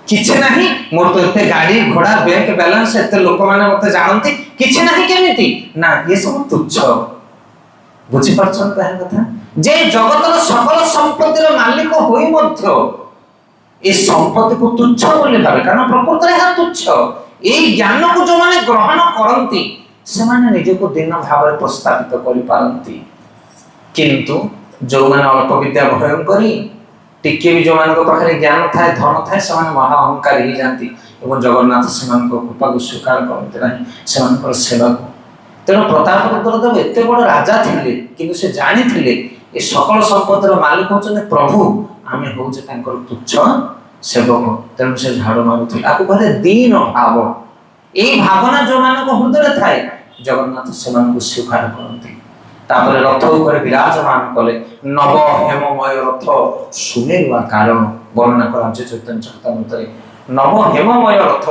किछि नाही मोर तो एते गाड़ी घोड़ा बैंक बैलेंस एते लोक माने मते जानंती किछि नाही केमिति ना ये सब तुच्छ बुझी परछन कहे कथा जे जगतर सकल संपत्तिर मालिक होई मध्य ଏ ସମ୍ପତ୍ତିକୁ ତୁଚ୍ଛ ବୋଲି ଭାବେ, କାରଣ ପ୍ରକୃତରେ ଏହା ତୁଚ୍ଛ। ଏଇ ଜ୍ଞାନକୁ ଯୋଉମାନେ ଗ୍ରହଣ କରନ୍ତି ସେମାନେ ନିଜକୁ ଦିନ ଭାବରେ ପ୍ରସ୍ତାବିତ କରିପାରନ୍ତି। କିନ୍ତୁ ଯୋଉମାନେ ଅଳ୍ପ ବିଦ୍ୟା ଭୟଂ କରି ଟିକେ ବି ଯୋଉମାନଙ୍କ ପାଖରେ ଜ୍ଞାନ ଥାଏ, ଧନ ଥାଏ, ସେମାନେ ମହା ଅହଙ୍କାରୀ ହେଇଯାନ୍ତି ଏବଂ ଜଗନ୍ନାଥ ସେମାନଙ୍କ କୃପାକୁ ସ୍ୱୀକାର କରନ୍ତି ନାହିଁ, ସେମାନଙ୍କର ସେବାକୁ। ତେଣୁ ପ୍ରତାପରୁଦ୍ର ଦେବ ଏତେ ବଡ଼ ରାଜା ଥିଲେ, କିନ୍ତୁ ସେ ଜାଣିଥିଲେ ଏ ସକଳ ସମ୍ପତ୍ତିର ମାଲିକ ହେଉଛନ୍ତି ପ୍ରଭୁ, ଆମେ ହଉଛେ ତାଙ୍କର ତୁଚ୍ଛ ସେବକ। ତେଣୁ ସେ ଝାଡୁ ମାରୁଥିଲେ। ଆକୁ କୁହାଯାଏ ଦୀନ ଭାବ। ଏଇ ଭାବନା ଯୋଉମାନଙ୍କ ହୃଦୟରେ ଥାଏ ଜଗନ୍ନାଥ ସେମାନଙ୍କୁ ସ୍ୱୀକାର କରନ୍ତି। ତାପରେ ରଥ ଉପରେ ବିରାଜମାନ କଲେ। ନବ ହେମମୟ ରଥ ସୁମେରୁ ଆକାର, ବର୍ଣ୍ଣନା କରାଯାଉଛି ଚୈତନ୍ୟ ଚରିତାମୃତରେ। ନବ ହେମମୟ ରଥ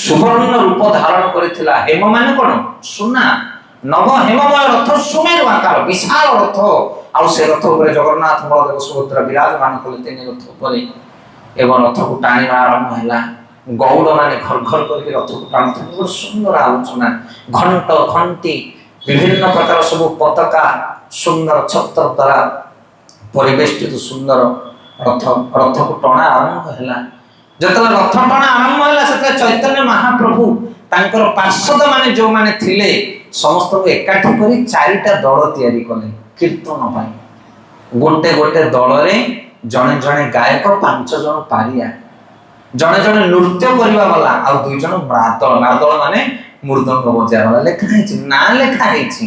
ସୁବର୍ଣ୍ଣ ରୂପ ଧାରଣ କରିଥିଲା। ହେମ ମାନେ କଣ? ସୁନା। ନବ ହେମମୟ ରଥ ସୁମେରୁ ଆକାର, ବିଶାଳ ରଥ। ଆଉ ସେ ରଥ ଉପରେ ଜଗନ୍ନାଥ ବଳଦେବ ସୁଭଦ୍ରା ବିରାଜମାନ କଲେ ତିନି ରଥ ଉପରେ। ଏବଂ ରଥକୁ ଟାଣିବା ଆରମ୍ଭ ହେଲା। ଗୌଡ଼ ମାନେ ଘର ଘର କରିକି ରଥକୁ ଟାଣୁଥିଲେ। ବହୁତ ସୁନ୍ଦର ଆଲୋଚନା। ଘଣ୍ଟ ଘଣ୍ଟି ବିଭିନ୍ନ ପ୍ରକାର ସବୁ ପତାକା, ସୁନ୍ଦର ଛତ୍ର ଦ୍ୱାରା ପରିବେଷ୍ଟିତ ସୁନ୍ଦର ରଥକୁ ଟଣା ଆରମ୍ଭ ହେଲା। ଯେତେବେଳେ ରଥ ଟଣା ଆରମ୍ଭ ହେଲା ସେତେବେଳେ ଚୈତନ୍ୟ ମହାପ୍ରଭୁ ତାଙ୍କର ପାର୍ଷଦ ମାନେ ଯୋଉମାନେ ଥିଲେ ସମସ୍ତଙ୍କୁ ଏକାଠି କରି 4ଟା ଦଳ ତିଆରି କଲେ କୀର୍ତ୍ତନ ପାଇଁ। ଗୋଟେ ଗୋଟେ ଦଳରେ ଜଣେ ଜଣେ ଗାୟକ, 5 ଜଣ ପାରିଆ, ଜଣେ ଜଣେ ନୃତ୍ୟ କରିବା ବାଲା, ଆଉ 2 ଜଣ ମାଦଳ। ମାଦଳ ମାନେ ମୃଦଙ୍ଗ ବଜାଇବା ବାଲା। ଲେଖା ହେଇଛି, ନାଁ ଲେଖା ହେଇଛି।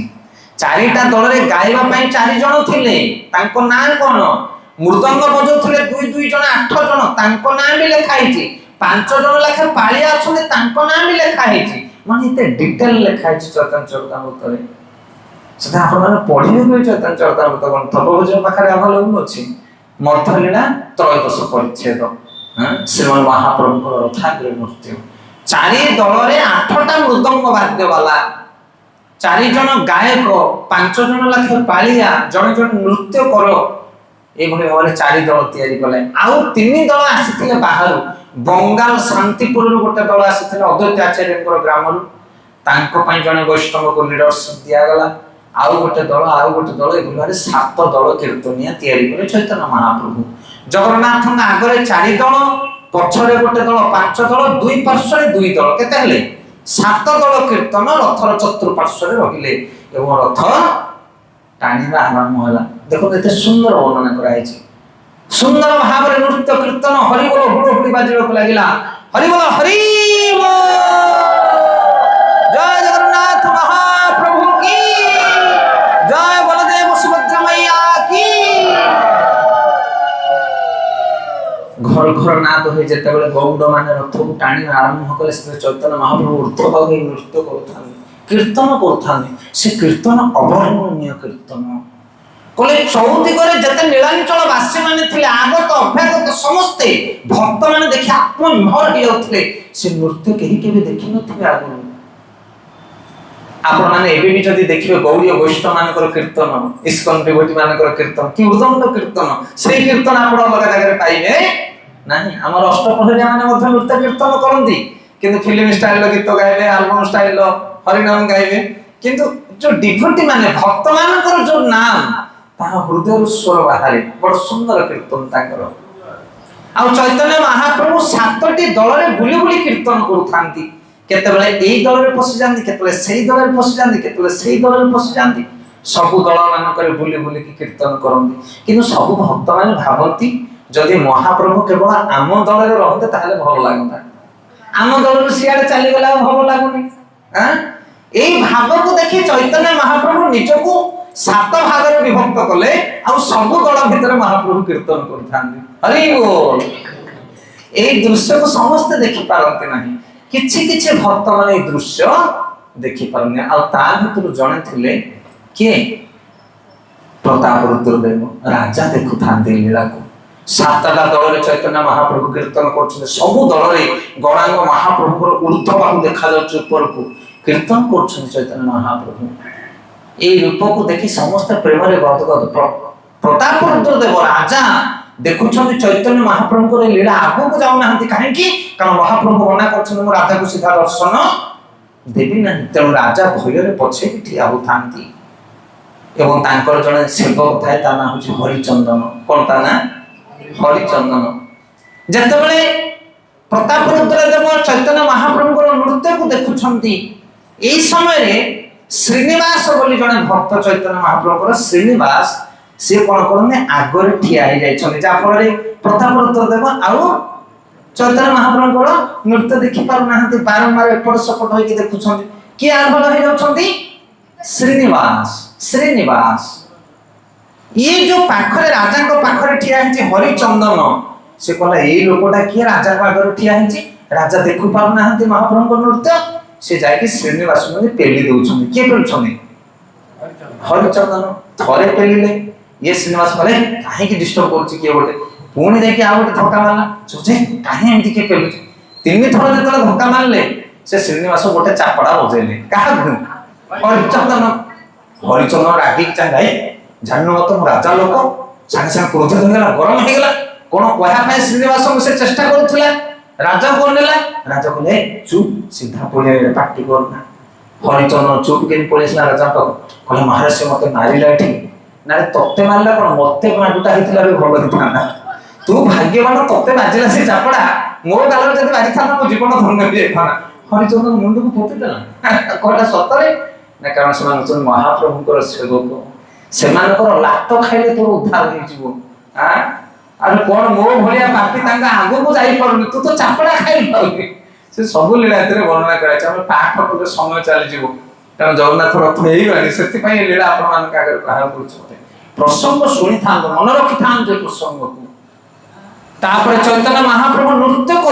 4ଟା ଦଳରେ ଗାଇବା ପାଇଁ 4 ଜଣ ଥିଲେ, ତାଙ୍କ ନାଁ କଣ? ମୃଦଙ୍ଗ ବଜାଉଥିଲେ 2 ଜଣ, 8 ଜଣ, ତାଙ୍କ ନାଁ ବି ଲେଖା ହେଇଛି। 5 ଜଣ ଲେଖା ପାଳିଆ ଅଛନ୍ତି, ତାଙ୍କ ନାଁ ବି ଲେଖା ହେଇଛି। ମାନେ ଏତେ ଡିଟେଲ ଲେଖା ହେଇଛି ଚୈତନ୍ୟ ଚରିତାମୃତରେ। ସେଟା ଆପଣମାନେ ପଢିବେ ବି। ଚୈତନ୍ୟ ଚରିତାମୃତ ଗ୍ରନ୍ଥ ପ୍ରଭୁଙ୍କ ପାଖରେ ଆଭେଲେବୁଲ ଅଛି। ମଧ୍ୟଲୀଳା ତ୍ରୟୋଦଶ ପରିଚ୍ଛେଦ, ଶ୍ରୀମନ୍ ମହାପ୍ରଭୁଙ୍କର ରଥାଗ୍ର ନୃତ୍ୟ। 4 ଦଳରେ 8ଟା ମୃଦଙ୍ଗ ବାଦ୍ୟ ବାଲା, 4 ଜଣ ଗାୟକ, 5 ଜଣ ଲେଖା ପାଳିଆ, ଜଣେ ଜଣେ ନୃତ୍ୟ କର। ଏଇଭଳି ଭାବରେ 4 ଦଳ ତିଆରି କଲେ। ଆଉ 3 ଦଳ ଆସିଥିଲେ ବାହାରୁ। ବଙ୍ଗାଲ ଶାନ୍ତିପୁରରୁ ଗୋଟେ ଦଳ ଆସିଥିଲେ ଅଦ୍ୱୈତ ଆଚାର୍ଯ୍ୟଙ୍କର ଗ୍ରାମରୁ, ତାଙ୍କ ପାଇଁ ଜଣେ ବୈଷ୍ଣବକୁ ଲିଡରସିପ ଦିଆଗଲା। ଆଉ ଗୋଟେ ଦଳ ଏଭଳି ଭାବରେ 7 ଦଳ କୀର୍ତ୍ତନିଆ ତିଆରି କଲେ ଚୈତନ୍ୟ ମହାପ୍ରଭୁ। ଜଗନ୍ନାଥଙ୍କ ଆଗରେ 4 ଦଳ, ପଛରେ ଗୋଟେ ଦଳ, 5 ଦଳ, 2 ପାର୍ଶ୍ୱରେ 2 ଦଳ, କେତେ ହେଲେ? 7 ଦଳ କୀର୍ତ୍ତନ ରଥର ଚତୁଃପାର୍ଶ୍ୱରେ ରହିଲେ ଏବଂ ରଥ ଟାଣିବା ଆରମ୍ଭ ହେଲା। ଦେଖନ୍ତୁ ଏତେ ସୁନ୍ଦର ବର୍ଣ୍ଣନା କରାଯାଇଛି। ସୁନ୍ଦର ଭାବରେ ନୃତ୍ୟ କୀର୍ତ୍ତନ, ହରିବୋଲ ହୁଳହୁଳି ବାଜିବାକୁ ଲାଗିଲା। ହରିବୋଲ ହରିବୋଲ, ଜୟ ଜଗନ୍ନାଥ ମହାପ୍ରଭୁ କି ଜୟ, ବଳଦେବ ସୁଭଦ୍ରା मैया की। ଘର ଘର ନାଦ ହୋଇ ଯେତେବେଳେ ଗୌଡ଼ ମାନେ ରଥକୁ ଟାଣିବା ଆରମ୍ଭ କଲେ ସେତେବେଳେ ଚୈତନ୍ୟ ମହାପ୍ରଭୁ ଉର୍ଦ୍ଧ୍ୱ ହୋଇ ନୃତ୍ୟ କରୁଥାନ୍ତି, କୀର୍ତ୍ତନ କରୁଥାନ୍ତି। ସେ କୀର୍ତ୍ତନ ଅବର୍ଣ୍ଣନୀୟ କୀର୍ତ୍ତନ କଲେ। ଚୌଦିଗରେ ଯେତେ ନୀଳାଞ୍ଚଳ ବାସୀ ମାନେ ଥିଲେ, ଆଗତ ଅଭ୍ୟାଗତ ସମସ୍ତେ ଭକ୍ତ ମାନେ ଦେଖି ଆତ୍ମବିଭୋର ହେଇଯାଉଥିଲେ। ସେ ନୃତ୍ୟ କେହି କେବେ ଦେଖିନଥିବେ ଆଗରୁ। ଆପଣମାନେ ଏବେ ବି ଯଦି ଦେଖିବେ ଗୌଡୀୟ ବୈଷ୍ଣବ ମାନଙ୍କର କୀର୍ତ୍ତନ, ଇସ୍କନ ବିଭୂତି ମାନଙ୍କର କୀର୍ତ୍ତନ, କି ଉଦଣ୍ଡ କୀର୍ତ୍ତନ, ସେଇ କୀର୍ତ୍ତନ ଆପଣ ଅଲଗା ଜାଗାରେ ପାଇବେ ନାହିଁ। ଆମର ଅଷ୍ଟପ୍ରହରୀଆ ମାନେ ମଧ୍ୟ ନୃତ୍ୟ କୀର୍ତ୍ତନ କରନ୍ତି, କିନ୍ତୁ ଫିଲ୍ମ ଷ୍ଟାଇଲର ଗୀତ ଗାଇବେ, ଆଲବମ ଷ୍ଟାଇଲର ହରିନାମ ଗାଇବେ। କିନ୍ତୁ ଯୋଉ ଡିଭୋଟି ମାନେ ଭକ୍ତ ମାନଙ୍କର ଯୋଉ ନାମ, ତାହା ହୃଦୟରୁ ସ୍ୱର ବାହାରେ। ବଡ଼ ସୁନ୍ଦର କୀର୍ତ୍ତନ ତାଙ୍କର। ଆଉ ଚୈତନ୍ୟ ମହାପ୍ରଭୁ 7ଟି ଦଳରେ ବୁଲି ବୁଲି କୀର୍ତ୍ତନ କରୁଥାନ୍ତି। କେତେବେଳେ ଏଇ ଦଳରେ ପଶିଯାନ୍ତି, କେତେବେଳେ ସେଇ ଦଳରେ ପଶିଯାନ୍ତି, କେତେବେଳେ ସେଇ ଦଳରେ ପଶିଯାନ୍ତି। ସବୁ ଦଳ ମାନଙ୍କରେ ବୁଲି ବୁଲିକି କୀର୍ତ୍ତନ କରନ୍ତି। କିନ୍ତୁ ସବୁ ଭକ୍ତ ମାନେ ଭାବନ୍ତି ଯଦି ମହାପ୍ରଭୁ କେବଳ ଆମ ଦଳରେ ରହନ୍ତେ ତାହେଲେ ଭଲ ଲାଗନ୍ତା। ଆମ ଦଳରୁ ସିଆଡେ ଚାଲିଗଲା ଆଉ ଭଲ ଲାଗୁନି। ଏଇ ଭାବକୁ ଦେଖି ଚୈତନ୍ୟ ମହାପ୍ରଭୁ ନିଜକୁ 7 ଭାଗରେ ବିଭକ୍ତ କଲେ। ଆଉ ସବୁ ଦଳ ଭିତରେ ମହାପ୍ରଭୁ କୀର୍ତ୍ତନ କରୁଥାନ୍ତି। ହରି ବୋଲ। এই ଦୃଶ୍ୟକୁ ସମସ୍ତେ ଦେଖିପାରନ୍ତି ନାହିଁ। କିଛି କିଛି ଭକ୍ତ ମାନେ এই ଦୃଶ୍ୟ ଦେଖିପାରନ୍ତି। ଆଉ ତା ଭିତରୁ ଜଣେ ଥିଲେ କିଏ? ପ୍ରତାପରୁଦ୍ର ଦେବ। ରାଜା ଦେଖୁଥାନ୍ତି ଲୀଳାକୁ। 7ଟା ଦଳରେ ଚୈତନ୍ୟ ମହାପ୍ରଭୁ କୀର୍ତ୍ତନ କରୁଛନ୍ତି। ସବୁ ଦଳରେ ଗଣାଙ୍ଗ ମହାପ୍ରଭୁଙ୍କର ଉର୍ଦ୍ଧ୍ୱ ବାହୁ ଦେଖାଯାଉଛି ଉପରକୁ, କୀର୍ତ୍ତନ କରୁଛନ୍ତି ଚୈତନ୍ୟ ମହାପ୍ରଭୁ। এই ରୂପକୁ ଦେଖି ସମସ୍ତେ ପ୍ରେମରେ ଗଦଗଦ। ପ୍ରତାପରୁଦ୍ର ଦେବ ରାଜା ଦେଖୁଛନ୍ତି ଚୈତନ୍ୟ ମହାପ୍ରଭୁଙ୍କର ଲୀଳା, ଆଗକୁ ଯାଉନାହାନ୍ତି। କାହିଁକି? କାରଣ ମହାପ୍ରଭୁ ମନା କରୁଛନ୍ତି ମୁଁ ରାଧାକୁ ସିଧା ଦର୍ଶନ ଦେବି ନାହିଁ। ତେଣୁ ରାଜା ଭୟରେ ପଛେଇ ଠିଆ ହୋଇଥାନ୍ତି। ଏବଂ ତାଙ୍କର ଜଣେ ସେବକ ଥାଏ, ତା ନାଁ ହେଉଛି ହରିଚନ୍ଦନ। କଣ ତା ନାଁ? ହରିଚନ୍ଦନ। ଯେତେବେଳେ ପ୍ରତାପରୁଦ୍ର ଦେବ ଚୈତନ୍ୟ ମହାପ୍ରଭୁଙ୍କର ନୃତ୍ୟକୁ ଦେଖୁଛନ୍ତି, ଏଇ ସମୟରେ ଶ୍ରୀନିବାସ ବୋଲି ଜଣେ ଭକ୍ତ ଚୈତନ୍ୟ ମହାପ୍ରଭୁଙ୍କର ଶ୍ରୀନିବାସ, ସିଏ କଣ କରନ୍ତି ଆଗରେ ଠିଆ ହେଇଯାଇଛନ୍ତି, ଯାହାଫଳରେ ପ୍ରତାପରୁଦ୍ର ଦେବ ଆଉ ଚୈତନ୍ୟ ମହାପ୍ରଭୁଙ୍କର ନୃତ୍ୟ ଦେଖି ପାରୁନାହାନ୍ତି, ବାରମ୍ବାର ଏପଟ ସେପଟ ହେଇକି ଦେଖୁଛନ୍ତି। କିଏ ଆଗଳ ହେଇଯାଉଛନ୍ତି? ଶ୍ରୀନିବାସ। ଶ୍ରୀନିବାସ ଇଏ ଯୋଉ ପାଖରେ ରାଜାଙ୍କ ପାଖରେ ଠିଆ ହେଇଛି ହରିଚନ୍ଦନ, ସେ କହିଲା ଏଇ ଲୋକଟା କିଏ ରାଜାଙ୍କ ଆଗରେ ଠିଆ ହେଇଛି, ରାଜା ଦେଖୁ ପାରୁନାହାନ୍ତି ମହାପ୍ରଭୁଙ୍କ ନୃତ୍ୟ, ସେ ଯାଇକି ଶ୍ରୀନିବାସଙ୍କୁ ପେଲି ଦଉଛନ୍ତି। କିଏ ପେଲୁଛନ୍ତି? ହରିଚନ୍ଦନ। ଥରେ ପେଲିଲେ, ଇଏ ଶ୍ରୀନିବାସ କହିଲେ କାହିଁକି ଡିଷ୍ଟର୍ବ କରୁଛି କିଏ ଗୋଟେ, ପୁଣି ଯାଇକି ଆଉ ଗୋଟେ ଧକ୍କା ମାରିଲା, କାହିଁ ଏମିତି କିଏ ପେଲୁଛି। 3 ଥର ଯେତେବେଳେ ଧକ୍କା ମାରିଲେ, ସେ ଶ୍ରୀନିବାସ ଗୋଟେ ଚାପଡ଼ା ବଜେଇଲେ। କାହାକୁ? ହରିଚନ୍ଦନ। ହରିଚନ୍ଦନ ରାଗିକି ଚାହିଁଲା, ଜାଣିନ ତ ମୁଁ ରାଜା ଲୋକ, ସାଙ୍ଗେ ସାଙ୍ଗେ କ୍ରୋଧିତ ହେଇଗଲା, ଗରମ ହେଇଗଲା। କଣ କହିବା ପାଇଁ ଶ୍ରୀନିବାସଙ୍କୁ ସେ ଚେଷ୍ଟା କରୁଥିଲା, ରାଜା କଣ ନେଲା, ରାଜା କହିଲେ ଚୁପ୍, ସିଧା ପଳେଇ ପାଟି କରୁନା। ହରିଚନ୍ଦନ ଚୁପ୍ କେମିତି ପଳେଇ ଆସିଲା ରାଜାଙ୍କ, କହିଲେ ମହାରାଜ ସେ ମତେ ମାରିଲା ଏଠି। ନା ତତେ ମାରିଲା କଣ, ମତେ ମାଡୁଟା ହେଇଥିଲା ବି ଭଲ ହେଇଥାନ୍ତା, ତୁ ଭାଗ୍ୟବାନ ତତେ ବାଜିଲା ସେ ଚାପଡ଼ା, ମୋ ଗାଲରେ ଯଦି ବାଜିଥାନ୍ତା ମୋ ଜୀବନ ଧନ୍ୟ ହେଇଯାଇଥାନ୍ତା। ହରିଚନ୍ଦନ ମୁଣ୍ଡକୁ ପୋତିଦେଲା। କହିଲା ସତରେ ନା, କାରଣ ସେମାନେ ହଉଛନ୍ତି ମହାପ୍ରଭୁଙ୍କର ସେବକ, ସେମାନଙ୍କର ଲାତ ଖାଇଲେ ତୋର ଉଦ୍ଧାର ହେଇଯିବ। ଆରେ କଣ ମୋ ଭଳିଆ ପାପି ତାଙ୍କ ଆଗକୁ ଯାଇପାରୁନି, ତୁ ତ ଚାପଡ଼ା ଖାଇପାରୁନି। ସେ ସବୁ ଲୀଳା ଏଥିରେ ବର୍ଣ୍ଣନା କରାଯାଇଛି। ଆମେ ପାଠ କଲେ ସମୟ ଚାଲିଯିବ, କାରଣ ଜଗନ୍ନାଥ ରଥ ହେଇଗଲାଣି, ସେଥିପାଇଁ ଲୀଳା ଆପଣମାନଙ୍କ ଆଗରେ ବାହାର କରୁଛି। ପ୍ରସଙ୍ଗ ଶୁଣିଥାନ୍ତୁ, ମନେ ରଖିଥାନ୍ତୁ ଏ ପ୍ରସଙ୍ଗକୁ। ତାପରେ ଚୈତନ୍ୟ ମହାପ୍ରଭୁ ନୃତ୍ୟ